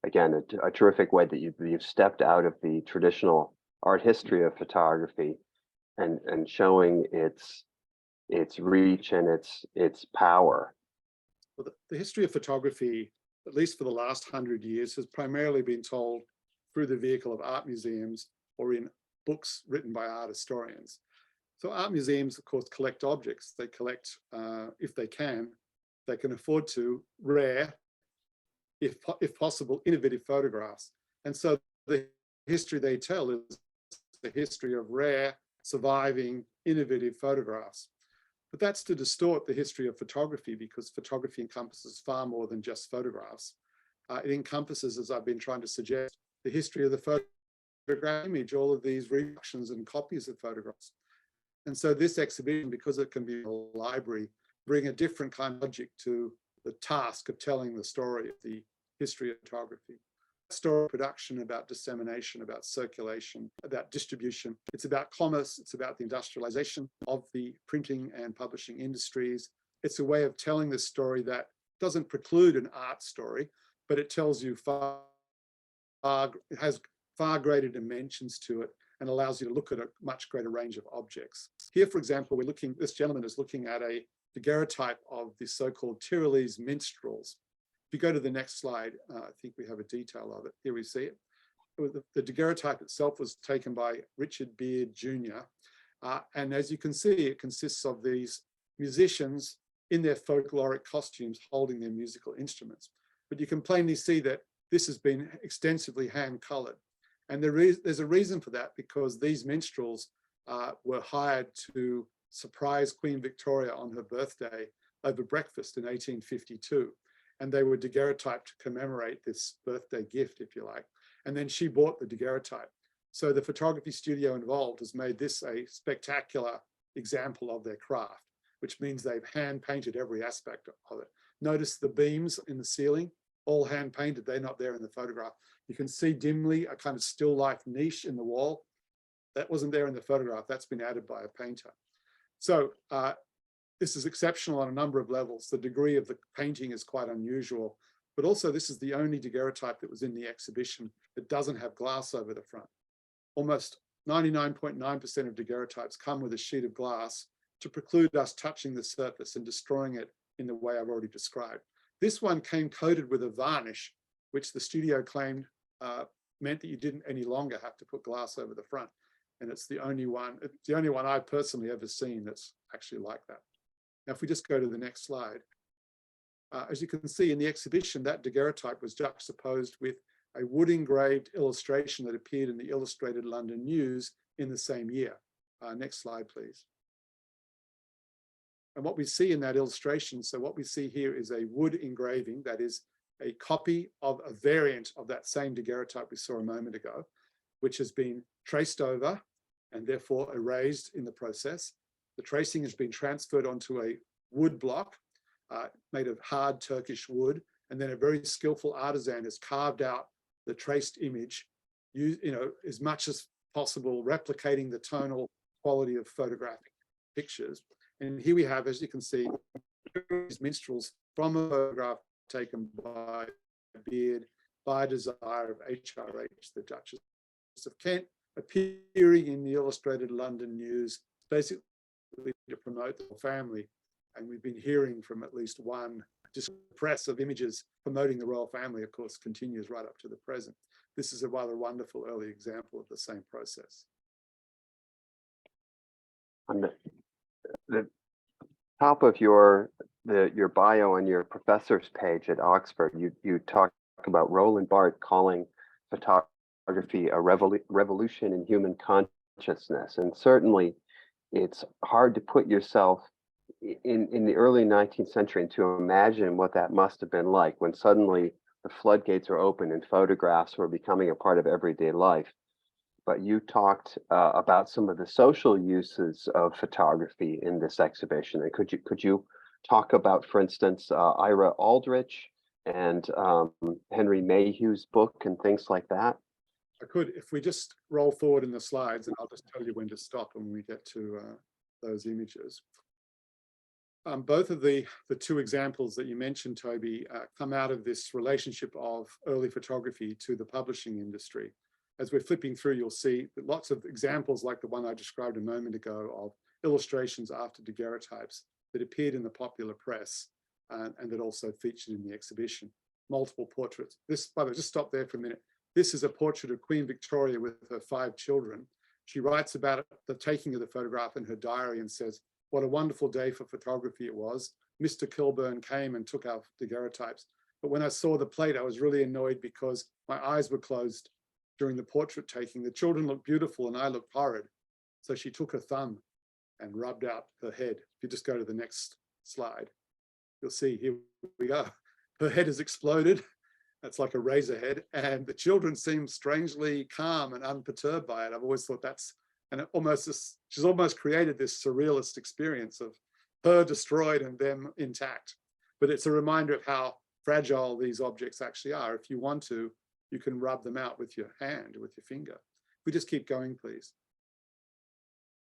again a terrific way that you've stepped out of the traditional art history of photography and showing its reach and its power. Well, the history of photography, at least for the last 100 years, has primarily been told through the vehicle of art museums or in books written by art historians. So art museums, of course, collect objects. They collect, if they can afford to, rare, if possible, innovative photographs. And so the history they tell is the history of rare, surviving, innovative photographs. But that's to distort the history of photography, because photography encompasses far more than just photographs. It encompasses, as I've been trying to suggest, the history of the photograph image, all of these reproductions and copies of photographs. And so this exhibition, because it can be a library, bring a different kind of logic to the task of telling the story of the history of photography. Story production, about dissemination, about circulation, about distribution. It's about commerce. It's about the industrialization of the printing and publishing industries. It's a way of telling this story that doesn't preclude an art story, but it tells you it has far greater dimensions to it and allows you to look at a much greater range of objects. Here, for example, this gentleman is looking at a daguerreotype of the so-called Tyrolese minstrels. If you go to the next slide, I think we have a detail of it. Here we see it. The daguerreotype itself was taken by Richard Beard Jr. And as you can see, it consists of these musicians in their folkloric costumes holding their musical instruments. But you can plainly see that this has been extensively hand-colored. And there's a reason for that, because these minstrels were hired to surprise Queen Victoria on her birthday over breakfast in 1852. And they were daguerreotyped to commemorate this birthday gift, if you like. And then she bought the daguerreotype. So the photography studio involved has made this a spectacular example of their craft, which means they've hand painted every aspect of it. Notice the beams in the ceiling, all hand painted, they're not there in the photograph. You can see dimly a kind of still life niche in the wall. That wasn't there in the photograph, that's been added by a painter. So this is exceptional on a number of levels. The degree of the painting is quite unusual, but also this is the only daguerreotype that was in the exhibition that doesn't have glass over the front. Almost 99.9% of daguerreotypes come with a sheet of glass to preclude us touching the surface and destroying it in the way I've already described. This one came coated with a varnish, which the studio claimed meant that you didn't any longer have to put glass over the front. And it's the only one I've personally ever seen that's actually like that. Now, if we just go to the next slide, as you can see in the exhibition, that daguerreotype was juxtaposed with a wood engraved illustration that appeared in the Illustrated London News in the same year. Next slide, please. And what we see in that illustration, so what we see here is a wood engraving, that is a copy of a variant of that same daguerreotype we saw a moment ago, which has been traced over and therefore erased in the process. The tracing has been transferred onto a wood block made of hard Turkish wood, and then a very skillful artisan has carved out the traced image, as much as possible, replicating the tonal quality of photographic pictures. And here we have, as you can see, these minstrels from a photograph taken by Beard by desire of HRH, the Duchess of Kent, appearing in the Illustrated London News, basically to promote the family. And we've been hearing from at least one press of images promoting the royal family, of course, continues right up to the present. This is a rather wonderful early example of the same process. On the top of your bio on your professor's page at Oxford, you talk about Roland Barthes calling photography a revolution in human consciousness. And certainly it's hard to put yourself in the early 19th century and to imagine what that must have been like when suddenly the floodgates were open and photographs were becoming a part of everyday life. But you talked about some of the social uses of photography in this exhibition. And could you talk about, for instance, Ira Aldrich and Henry Mayhew's book and things like that? I could, if we just roll forward in the slides, and I'll just tell you when to stop when we get to those images. Both of the two examples that you mentioned, Toby, come out of this relationship of early photography to the publishing industry. As we're flipping through, you'll see that lots of examples like the one I described a moment ago of illustrations after daguerreotypes that appeared in the popular press and that also featured in the exhibition. Multiple portraits. This, by the way, just stop there for a minute. This is a portrait of Queen Victoria with her 5 children. She writes about the taking of the photograph in her diary and says, "What a wonderful day for photography it was. Mr. Kilburn came and took our daguerreotypes. But when I saw the plate, I was really annoyed because my eyes were closed during the portrait taking. The children looked beautiful and I looked horrid." So she took her thumb and rubbed out her head. If you just go to the next slide, you'll see, here we go. Her head has exploded. That's like a razor head. And the children seem strangely calm and unperturbed by it. I've always thought that's, and she's almost created this surrealist experience of her destroyed and them intact. But it's a reminder of how fragile these objects actually are. If you want to, you can rub them out with your hand, with your finger. If we just keep going, please.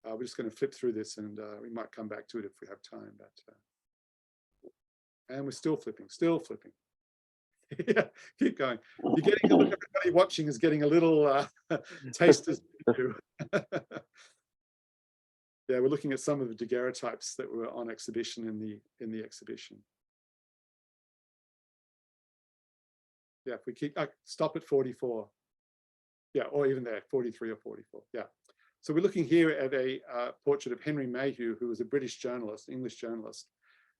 We're just going to flip through this and we might come back to it if we have time. But, and we're still flipping, Yeah, keep going. You're getting, everybody watching is getting a little taste as you do. Yeah, we're looking at some of the daguerreotypes that were on exhibition in the exhibition. Yeah, if we keep, stop at 44. Yeah, or even there, 43 or 44. Yeah. So we're looking here at a portrait of Henry Mayhew, who was a British journalist, English journalist,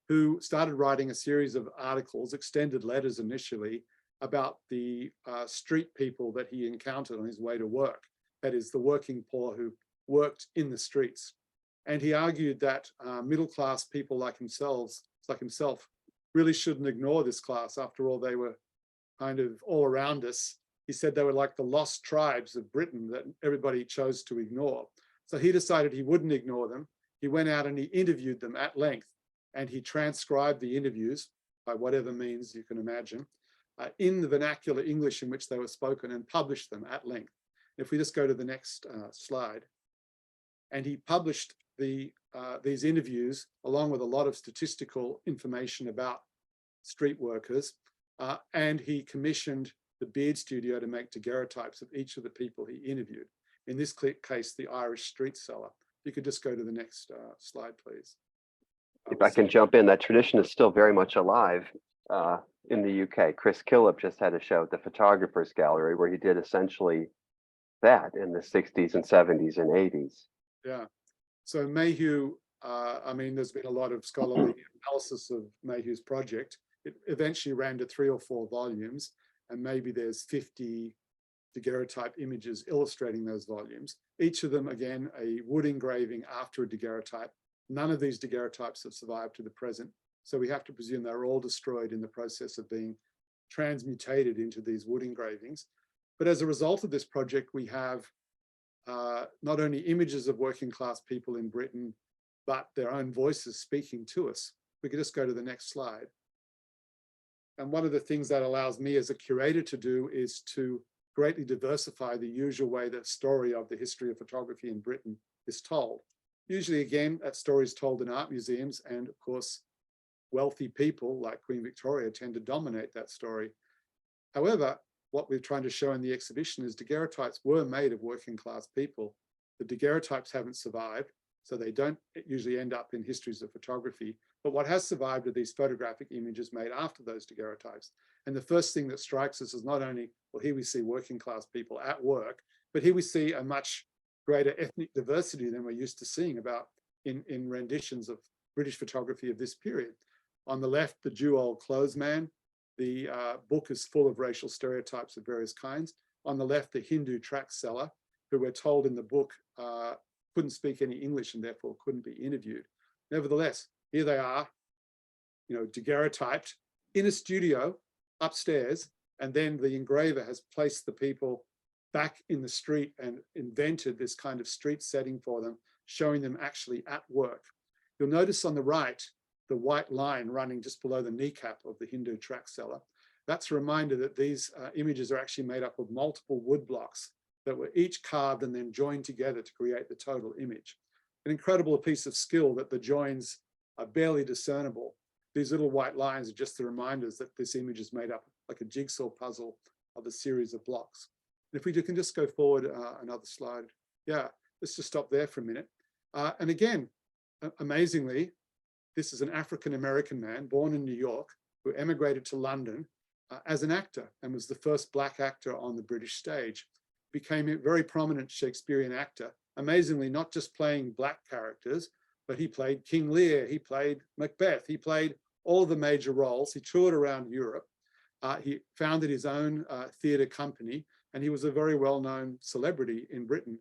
who started writing a series of articles, extended letters initially, about the street people that he encountered on his way to work. That is, the working poor who worked in the streets. And he argued that middle-class people like himself really shouldn't ignore this class. After all, they were kind of all around us. He said they were like the lost tribes of Britain that everybody chose to ignore. So he decided he wouldn't ignore them. He went out and he interviewed them at length, and he transcribed the interviews by whatever means you can imagine in the vernacular English in which they were spoken, and published them at length. If we just go to the next slide. And he published these interviews along with a lot of statistical information about street workers, and he commissioned the Beard Studio to make daguerreotypes of each of the people he interviewed. In this case, the Irish street seller. You could just go to the next slide, please. If I can jump in, that tradition is still very much alive in the UK. Chris Killip just had a show at the Photographers Gallery where he did essentially that in the 60s and 70s and 80s. Yeah. So Mayhew, I mean, there's been a lot of scholarly analysis of Mayhew's project. It eventually ran to 3 or 4 volumes, and maybe there's 50 daguerreotype images illustrating those volumes. Each of them, again, a wood engraving after a daguerreotype. None of these daguerreotypes have survived to the present, so we have to presume they're all destroyed in the process of being transmutated into these wood engravings. But as a result of this project, we have not only images of working class people in Britain, but their own voices speaking to us. We could just go to the next slide. And one of the things that allows me as a curator to do is to greatly diversify the usual way that story of the history of photography in Britain is told. Usually, again, that story is told in art museums, and of course, wealthy people like Queen Victoria tend to dominate that story. However, what we're trying to show in the exhibition is daguerreotypes were made of working class people. The daguerreotypes haven't survived, so they don't usually end up in histories of photography. But what has survived are these photographic images made after those daguerreotypes. And the first thing that strikes us is not only, well, here we see working class people at work, but here we see a much greater ethnic diversity than we're used to seeing about in renditions of British photography of this period. On the left, the Joel Chace man. The book is full of racial stereotypes of various kinds. On the left, the Hindu tract seller, who we're told in the book couldn't speak any English and therefore couldn't be interviewed. Nevertheless, here they are, you know, daguerreotyped in a studio upstairs, and then the engraver has placed the people back in the street and invented this kind of street setting for them, showing them actually at work. You'll notice on the right, the white line running just below the kneecap of the Hindu track seller. That's a reminder that these images are actually made up of multiple wood blocks that were each carved and then joined together to create the total image. An incredible piece of skill that the joins are barely discernible. These little white lines are just the reminders that this image is made up like a jigsaw puzzle of a series of blocks. And if we can just go forward another slide. Yeah, let's just stop there for a minute. And again, amazingly, this is an African-American man born in New York who emigrated to London as an actor and was the first Black actor on the British stage. Became a very prominent Shakespearean actor, amazingly not just playing Black characters, but he played King Lear, he played Macbeth, he played all the major roles. He toured around Europe. He founded his own theatre company, and he was a very well-known celebrity in Britain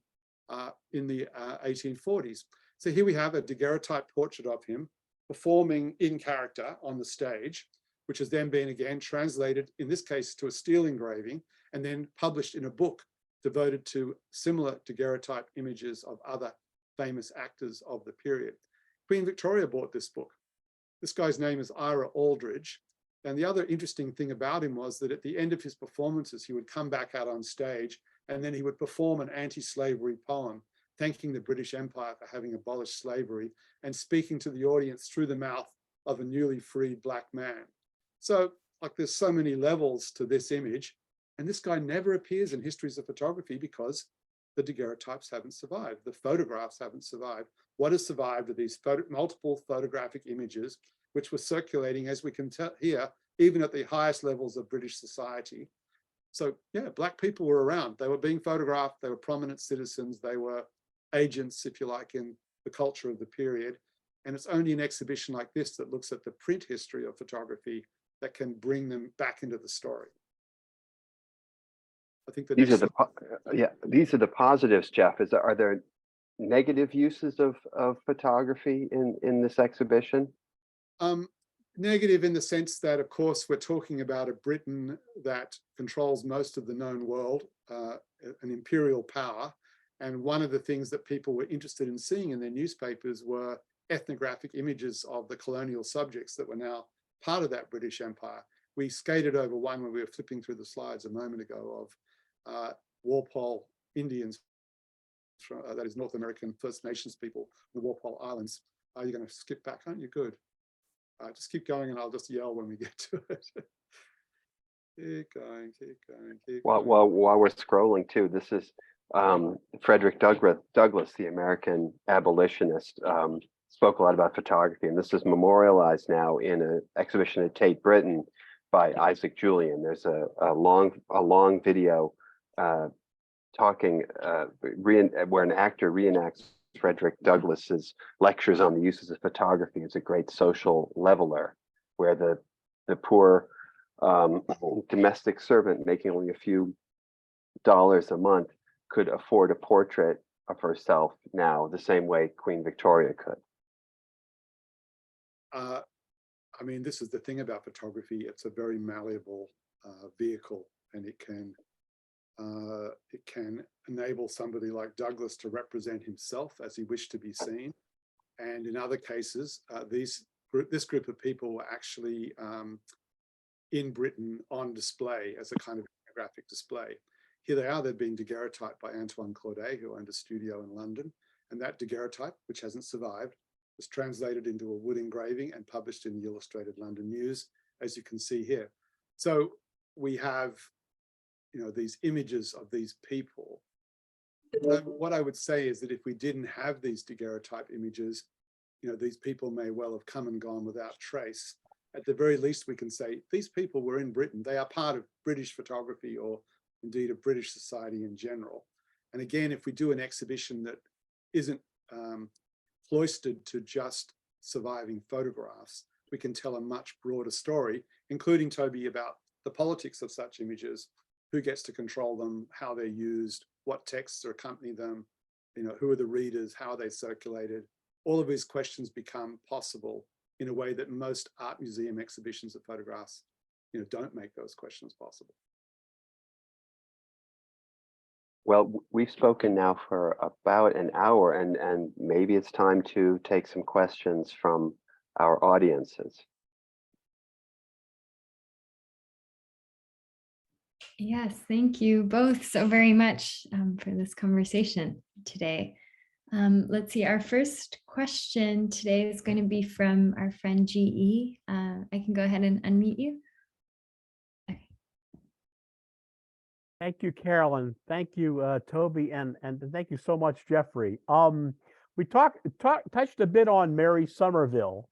in the 1840s. So here we have a daguerreotype portrait of him performing in character on the stage, which has then been again translated, in this case, to a steel engraving, and then published in a book devoted to similar daguerreotype images of other famous actors of the period. Queen Victoria bought this book. This guy's name is Ira Aldridge. And the other interesting thing about him was that at the end of his performances, he would come back out on stage and then he would perform an anti-slavery poem, thanking the British Empire for having abolished slavery and speaking to the audience through the mouth of a newly freed Black man. So like there's so many levels to this image, and this guy never appears in histories of photography because the daguerreotypes haven't survived, the photographs haven't survived. What has survived are these multiple photographic images, which were circulating, as we can tell here, even at the highest levels of British society. So yeah, Black people were around. They were being photographed. They were prominent citizens. They were agents, if you like, in the culture of the period. And it's only an exhibition like this that looks at the print history of photography that can bring them back into the story. I think the these are the positives, Jeff. Are there negative uses of photography in this exhibition? Negative in the sense that, of course, we're talking about a Britain that controls most of the known world, an imperial power. And one of the things that people were interested in seeing in their newspapers were ethnographic images of the colonial subjects that were now part of that British Empire. We skated over one when we were flipping through the slides a moment ago of Walpole Indians, that is North American First Nations people, the Walpole Islands. You're going to skip back, aren't you? Good. Just keep going and I'll just yell when we get to it. Keep going, keep going, keep going. While we're scrolling too, this is Frederick Douglass, the American abolitionist, spoke a lot about photography, and this is memorialized now in an exhibition at Tate Britain by Isaac Julian. There's a long video talking where an actor reenacts Frederick Douglass's lectures on the uses of photography as a great social leveler, where the poor domestic servant making only a few dollars a month could afford a portrait of herself now the same way Queen Victoria could. I mean, this is the thing about photography. It's a very malleable vehicle, and it can enable somebody like Douglass to represent himself as he wished to be seen. And in other cases, this group of people were actually in Britain on display as a kind of ethnographic display. Here they are, they're being daguerreotyped by Antoine Claudet, who owned a studio in London. And that daguerreotype, which hasn't survived, was translated into a wood engraving and published in the Illustrated London News, as you can see here. So we have, these images of these people. What I would say is that if we didn't have these daguerreotype images, these people may well have come and gone without trace. At the very least, we can say these people were in Britain. They are part of British photography, or indeed of British society in general. And again, if we do an exhibition that isn't cloistered to just surviving photographs, we can tell a much broader story, including, Toby, about the politics of such images, who gets to control them, how they're used, what texts accompany them, who are the readers, how are they circulated. All of these questions become possible in a way that most art museum exhibitions of photographs, don't make those questions possible. Well, we've spoken now for about an hour, and maybe it's time to take some questions from our audiences. Yes, thank you both so very much for this conversation today. Let's see, our first question today is going to be from our friend GE. I can go ahead and unmute you. Okay. Thank you, Carolyn. Thank you, Toby, and thank you so much, Geoffrey. We touched a bit on Mary Somerville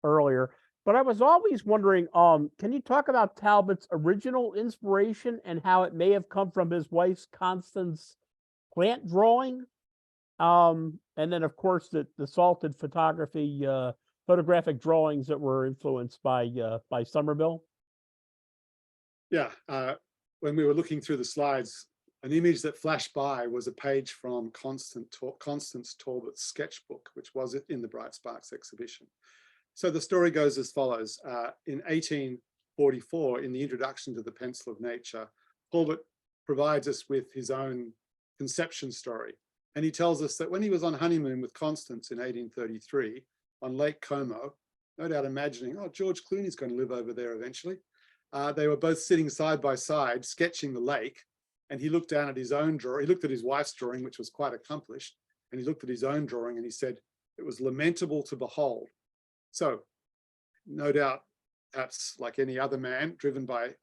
earlier, but I was always wondering, can you talk about Talbot's original inspiration and how it may have come from his wife's Constance plant drawing? And then, of course, the salted photography, photographic drawings that were influenced by Somerville. Yeah, when we were looking through the slides, an image that flashed by was a page from Constance Talbot's sketchbook, which was in the Bright Sparks exhibition. So the story goes as follows. In 1844, in the introduction to the Pencil of Nature, Talbot provides us with his own conception story. And he tells us that when he was on honeymoon with Constance in 1833 on Lake Como, no doubt imagining, oh, George Clooney's going to live over there eventually. They were both sitting side by side, sketching the lake. And he looked down at his own drawing. He looked at his wife's drawing, which was quite accomplished. And he looked at his own drawing and he said, it was lamentable to behold. So no doubt, perhaps like any other man driven by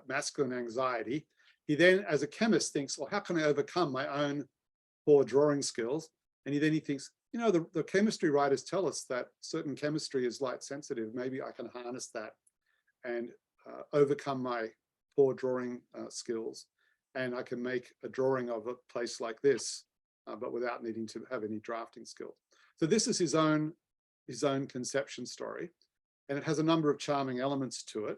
masculine anxiety, he then as a chemist thinks, well, how can I overcome my own poor drawing skills? And he thinks, you know, the chemistry writers tell us that certain chemistry is light sensitive. Maybe I can harness that and overcome my poor drawing skills. And I can make a drawing of a place like this, but without needing to have any drafting skill. So this is his own conception story. And it has a number of charming elements to it.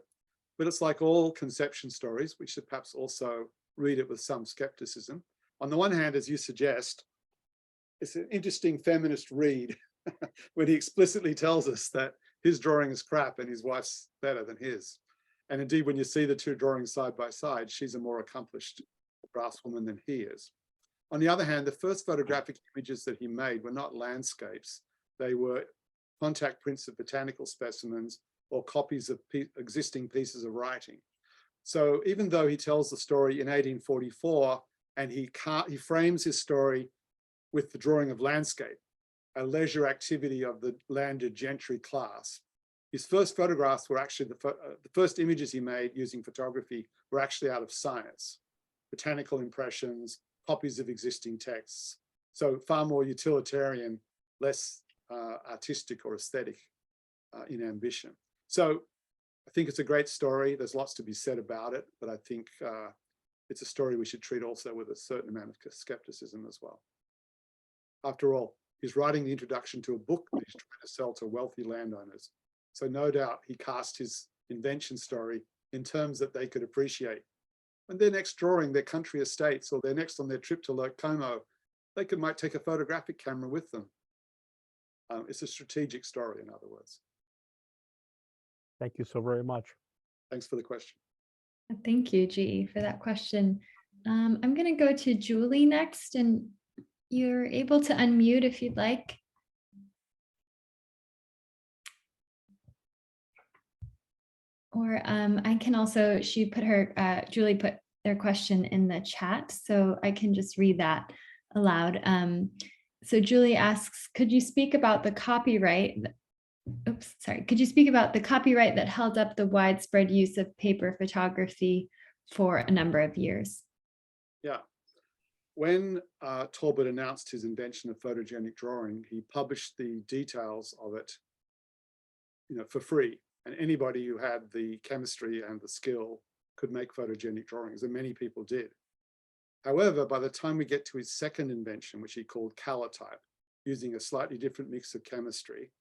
But it's like all conception stories, we should perhaps also read it with some skepticism. On the one hand, as you suggest, it's an interesting feminist read when he explicitly tells us that his drawing is crap and his wife's better than his. And indeed, when you see the two drawings side by side, she's a more accomplished draftswoman than he is. On the other hand, the first photographic images that he made were not landscapes. They were contact prints of botanical specimens or copies of existing pieces of writing. So even though he tells the story in 1844 and he frames his story with the drawing of landscape, a leisure activity of the landed gentry class, his first photographs were actually the first images he made using photography were actually out of science, botanical impressions, copies of existing texts. So far more utilitarian, less artistic or aesthetic in ambition. So I think it's a great story. There's lots to be said about it, but I think it's a story we should treat also with a certain amount of skepticism as well. After all, he's writing the introduction to a book that he's trying to sell to wealthy landowners. So no doubt he cast his invention story in terms that they could appreciate. When they're next drawing their country estates or they're next on their trip to Lake Como, they might take a photographic camera with them. It's a strategic story, in other words. Thank you so very much. Thanks for the question. Thank you, GE, for that question. I'm going to go to Julie next, and you're able to unmute if you'd like. Or I can also, Julie put their question in the chat, so I can just read that aloud. So Julie asks, could you speak about the copyright? Could you speak about the copyright that held up the widespread use of paper photography for a number of years? Yeah. When Talbot announced his invention of photogenic drawing, he published the details of it, for free. And anybody who had the chemistry and the skill could make photogenic drawings, and many people did. However, by the time we get to his second invention, which he called calotype, using a slightly different mix of chemistry,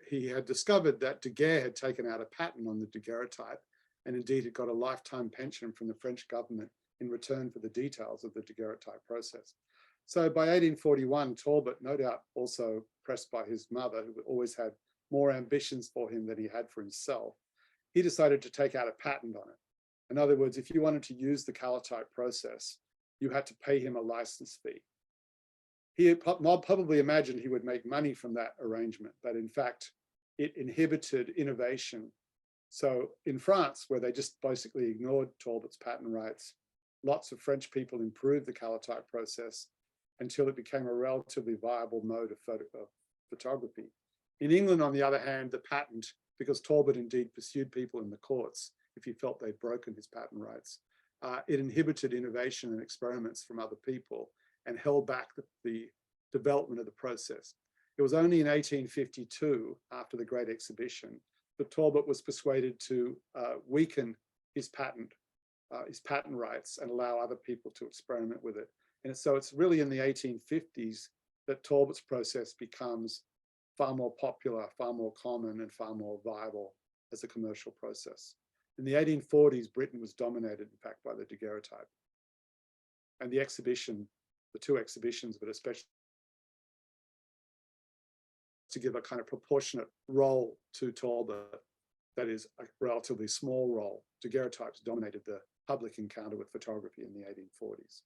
he had discovered that Daguerre had taken out a patent on the daguerreotype, and indeed had got a lifetime pension from the French government in return for the details of the daguerreotype process. So by 1841, Talbot, no doubt also pressed by his mother, who always had more ambitions for him than he had for himself, he decided to take out a patent on it. In other words, if you wanted to use the calotype process, you had to pay him a license fee. he had probably imagined he would make money from that arrangement, but in fact, it inhibited innovation. So in France, where they just basically ignored Talbot's patent rights, lots of French people improved the calotype process until it became a relatively viable mode of photography. In England, on the other hand, the patent, because Talbot indeed pursued people in the courts if he felt they'd broken his patent rights, it inhibited innovation and experiments from other people and held back the development of the process. It was only in 1852, after the Great Exhibition, that Talbot was persuaded to weaken his patent rights and allow other people to experiment with it. And so it's really in the 1850s that Talbot's process becomes far more popular, far more common, and far more viable as a commercial process. In the 1840s, Britain was dominated, in fact, by the daguerreotype. And the exhibition, the two exhibitions, but especially to give a kind of proportionate role to Talbot, that is a relatively small role. Daguerreotypes dominated the public encounter with photography in the 1840s.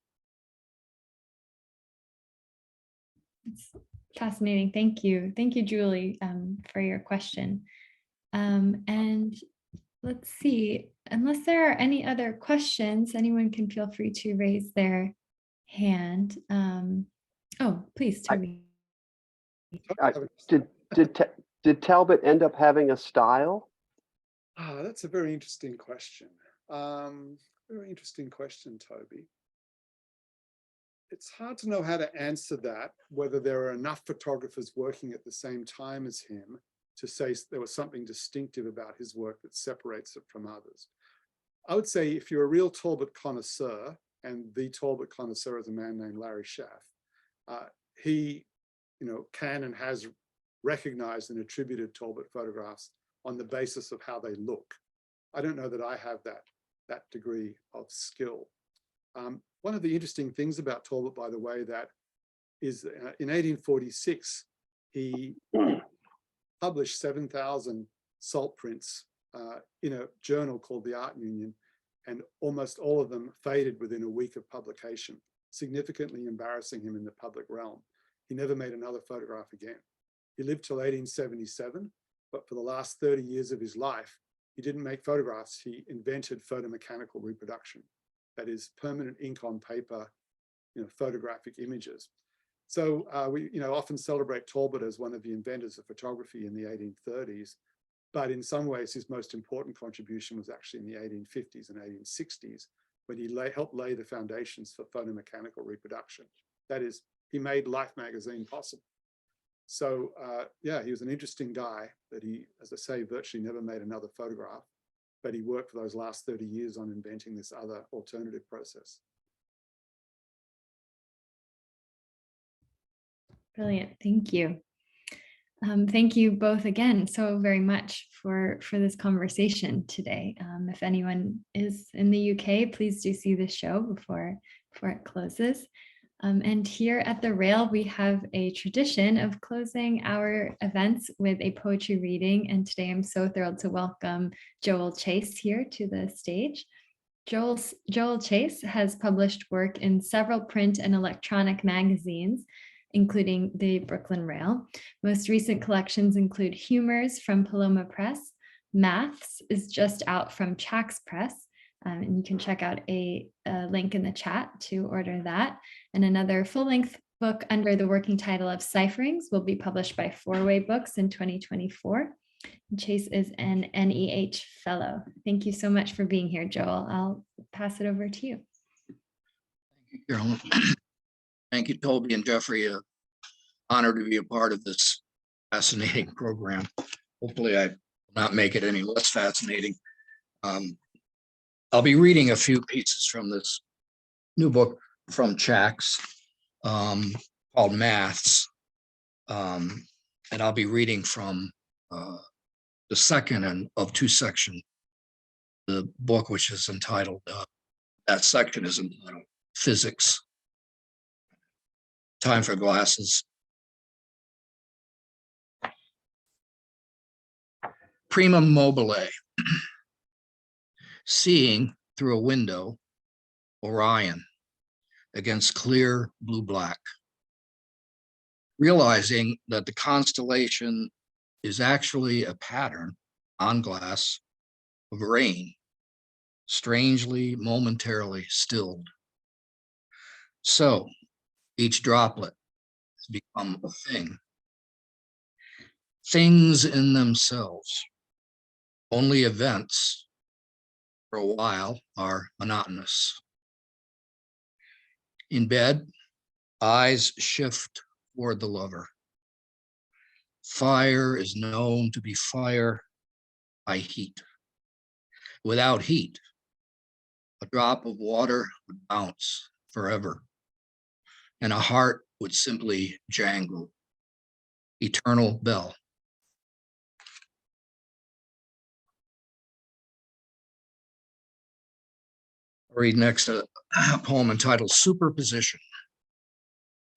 It's fascinating. Thank you. Thank you, Julie, for your question. And let's see, unless there are any other questions, anyone can feel free to raise their hand. Oh, please, Toby. Did Talbot end up having a style? That's a very interesting question. Very interesting question, Toby. It's hard to know how to answer that, whether there are enough photographers working at the same time as him to say there was something distinctive about his work that separates it from others. I would say if you're a real Talbot connoisseur, and the Talbot connoisseur is a man named Larry Schaff, he can and has recognized and attributed Talbot photographs on the basis of how they look. I don't know that I have that degree of skill. One of the interesting things about Talbot, by the way, that is in 1846, he published 7,000 salt prints in a journal called the Art Union, and almost all of them faded within a week of publication, significantly embarrassing him in the public realm. He never made another photograph again. He lived till 1877, but for the last 30 years of his life, he didn't make photographs. He invented photomechanical reproduction. That is permanent ink on paper, photographic images. So we often celebrate Talbot as one of the inventors of photography in the 1830s, but in some ways his most important contribution was actually in the 1850s and 1860s, when he helped lay the foundations for photomechanical reproduction. That is, he made Life magazine possible. So yeah, he was an interesting guy that he, as I say, virtually never made another photograph, but he worked for those last 30 years on inventing this other alternative process. Brilliant. Thank you. Thank you both again so very much for this conversation today. If anyone is in the UK, please do see this show before it closes. And here at the Rail, we have a tradition of closing our events with a poetry reading. And today I'm so thrilled to welcome Joel Chace here to the stage. Joel Chace has published work in several print and electronic magazines, including the Brooklyn Rail. Most recent collections include Humors from Paloma Press. Maths is just out from Chax Press. And you can check out a link in the chat to order that. And another full-length book under the working title of Cipherings will be published by Four-Way Books in 2024. And Chace is an NEH fellow. Thank you so much for being here, Joel. I'll pass it over to you. Thank you, Carolyn. Thank you, Toby and Geoffrey. Honored to be a part of this fascinating program. Hopefully I will not make it any less fascinating. I'll be reading a few pieces from this new book from Chax called Maths. And I'll be reading from the second of two sections, the book, which is entitled, that section is entitled Physics. Time for glasses. Primum mobile. Seeing through a window, Orion against clear blue-black. realizing that the constellation is actually a pattern on glass of rain, strangely, momentarily stilled. So each droplet has become a thing. Things in themselves. Only events for a while are monotonous. In bed, eyes shift toward the lover. Fire is known to be fire by heat. Without heat, a drop of water would bounce forever, and a heart would simply jangle. Eternal bell. I'll read next a poem entitled Superposition.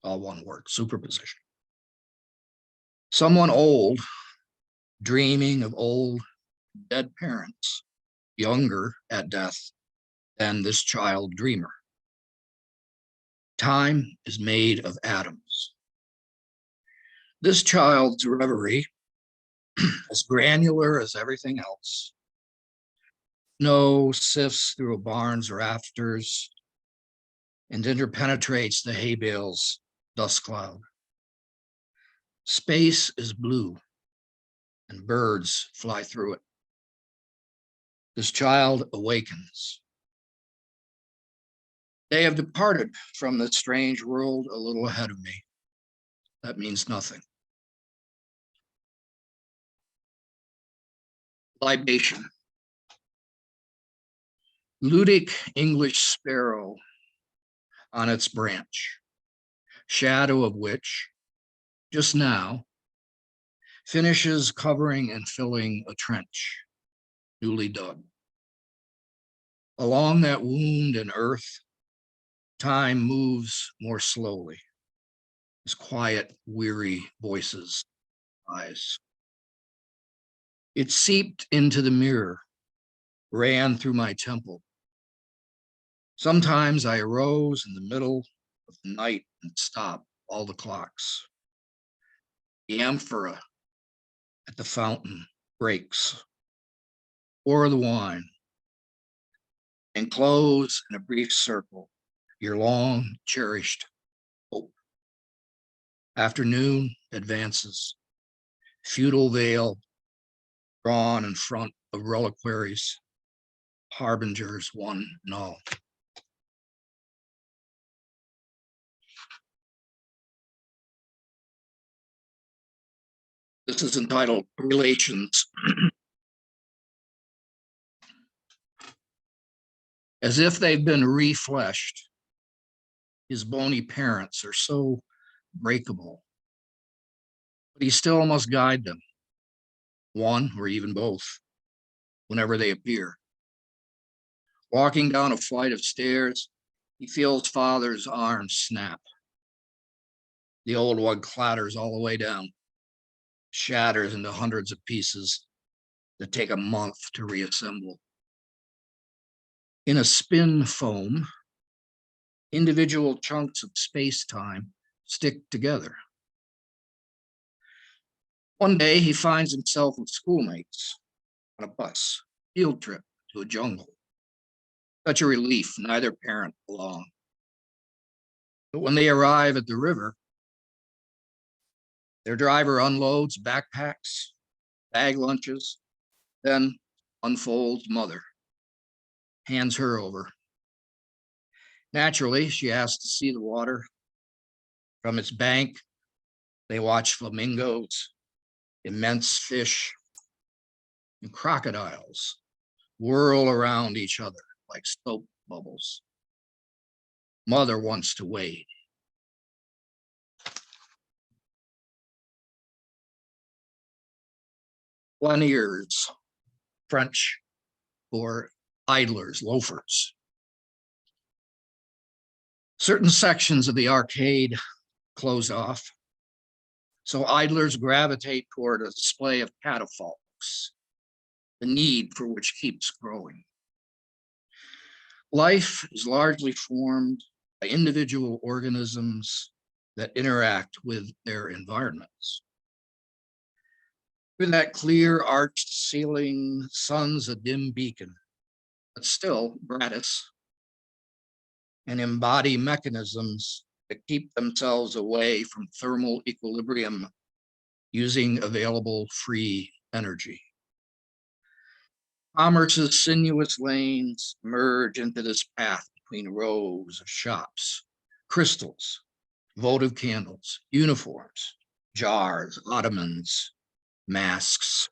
All one word, superposition. Someone old, dreaming of old, dead parents, younger at death than this child dreamer. Time is made of atoms. This child's reverie, as granular as everything else. Snow sifts through a barn's rafters and interpenetrates the hay bale's dust cloud. Space is blue and birds fly through it. This child awakens. They have departed from this strange world a little ahead of me. That means nothing. Libation. Ludic English sparrow on its branch, shadow of which, just now, finishes covering and filling a trench, newly dug. Along that wound in earth, time moves more slowly, as quiet, weary voices rise. It seeped into the mirror, ran through my temple. Sometimes I arose in the middle of the night and stopped all the clocks. The amphora at the fountain breaks. Pour the wine and close in a brief circle your long cherished hope. Afternoon advances, feudal veil drawn in front of reliquaries, harbingers one and all. This is entitled Relations. As if they've been refleshed, his bony parents are so breakable, but he still must guide them, one or even both, whenever they appear. Walking down a flight of stairs, he feels father's arm snap. The old one clatters all the way down, shatters into hundreds of pieces that take a month to reassemble. In a spin foam, individual chunks of space-time stick together. One day he finds himself with schoolmates on a bus, field trip to a jungle. Such a relief, neither parent along. But when they arrive at the river, their driver unloads backpacks, bag lunches, then unfolds mother, hands her over. Naturally, she asks to see the water. From its bank, they watch flamingos, immense fish, and crocodiles whirl around each other like soap bubbles. Mother wants to wade. Planiers, French for idlers, loafers. Certain sections of the arcade close off, so idlers gravitate toward a display of catafalques, the need for which keeps growing. Life is largely formed by individual organisms that interact with their environments. With that clear arched ceiling, sun's a dim beacon, but still gratis, and embody mechanisms that keep themselves away from thermal equilibrium using available free energy. Commerce's sinuous lanes merge into this path between rows of shops, crystals, votive candles, uniforms, jars, ottomans, masks.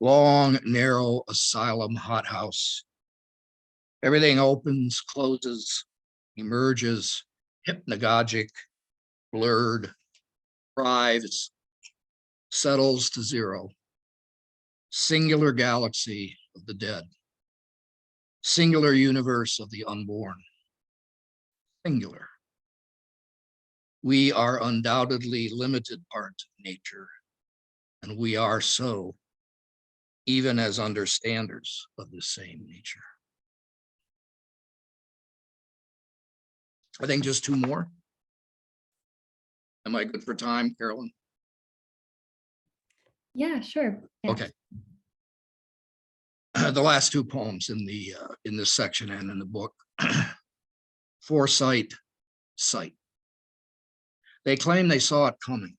Long, narrow asylum hothouse. Everything opens, closes, emerges, hypnagogic, blurred, thrives, settles to zero. Singular galaxy of the dead. Singular universe of the unborn. Singular. We are undoubtedly limited parts of nature, and we are so, even as understanders of the same nature. I think just two more. Am I good for time, Carolyn? Yeah, sure. Yeah. Okay. The last two poems in this section and in the book. Foresight, sight. They claim they saw it coming.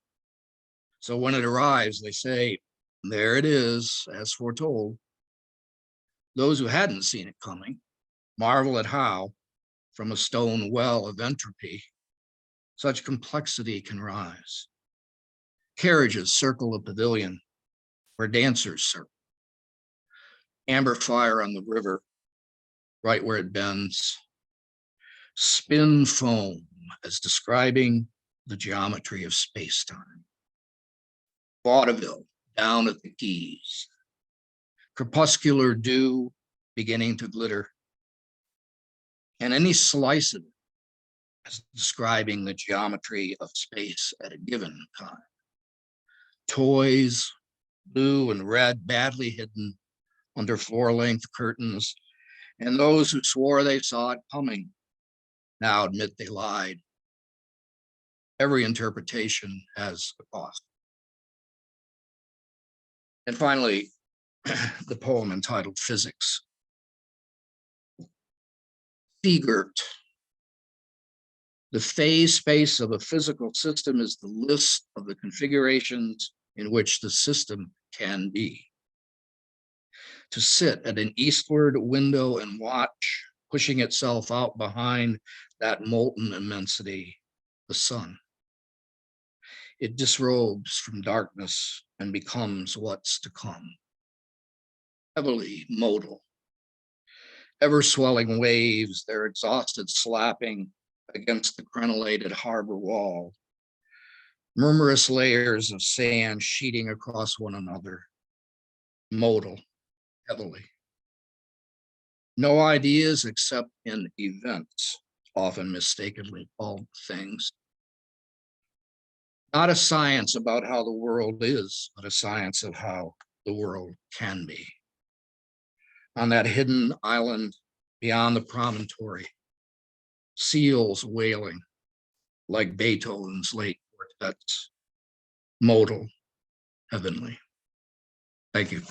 So when it arrives, they say, there it is, as foretold. Those who hadn't seen it coming marvel at how, from a stone well of entropy, such complexity can rise. Carriages circle a pavilion where dancers circle. Amber fire on the river, right where it bends. Spin foam as describing the geometry of space-time. Vaudeville down at the quays. Crepuscular dew beginning to glitter. And any slice of it as describing the geometry of space at a given time. Toys, blue and red, badly hidden under floor-length curtains, and those who swore they saw it coming now admit they lied. Every interpretation has a cost. And finally, the poem entitled Physics. Seegert. The phase space of a physical system is the list of the configurations in which the system can be. To sit at an eastward window and watch, pushing itself out behind that molten immensity, the sun. It disrobes from darkness and becomes what's to come. Heavily modal. Ever swelling waves, their exhausted slapping against the crenellated harbor wall. Murmurous layers of sand sheeting across one another. Modal, heavily. No ideas except in events, often mistakenly called things. Not a science about how the world is, but a science of how the world can be. On that hidden island beyond the promontory, seals wailing like Beethoven's late quartets, modal, heavenly. Thank you.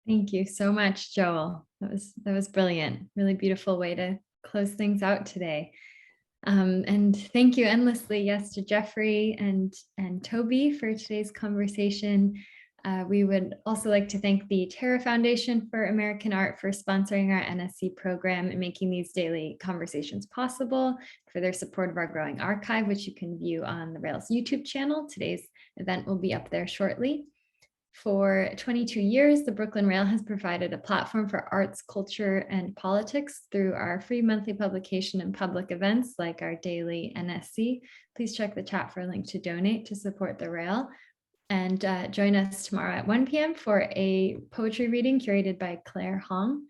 Thank you so much, Joel. That was brilliant. Really beautiful way to close things out today. And thank you endlessly, yes, to Geoffrey and Toby for today's conversation. We would also like to thank the Terra Foundation for American Art for sponsoring our NSE program and making these daily conversations possible, for their support of our growing archive, which you can view on the Rails YouTube channel. Today's event will be up there shortly. For 22 years, the Brooklyn Rail has provided a platform for arts, culture, and politics through our free monthly publication and public events like our daily NSE. Please check the chat for a link to donate to support the Rail. And join us tomorrow at 1 p.m. for a poetry reading curated by Claire Hong.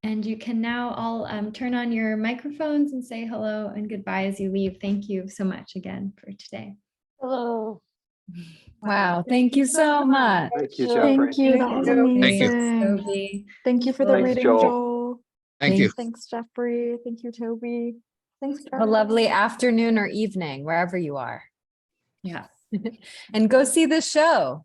And you can now all turn on your microphones and say hello and goodbye as you leave. Thank you so much again for today. Hello. Wow, thank you so much. Thank you, Geoffrey. Thank you, that was Thank you. amazing. Toby. Thank you for the Thanks, reading, Joel. Joel. Thank you. Thanks, Geoffrey. Thank you, Toby. Thanks. Have a lovely afternoon or evening, wherever you are. Yeah. And go see the show.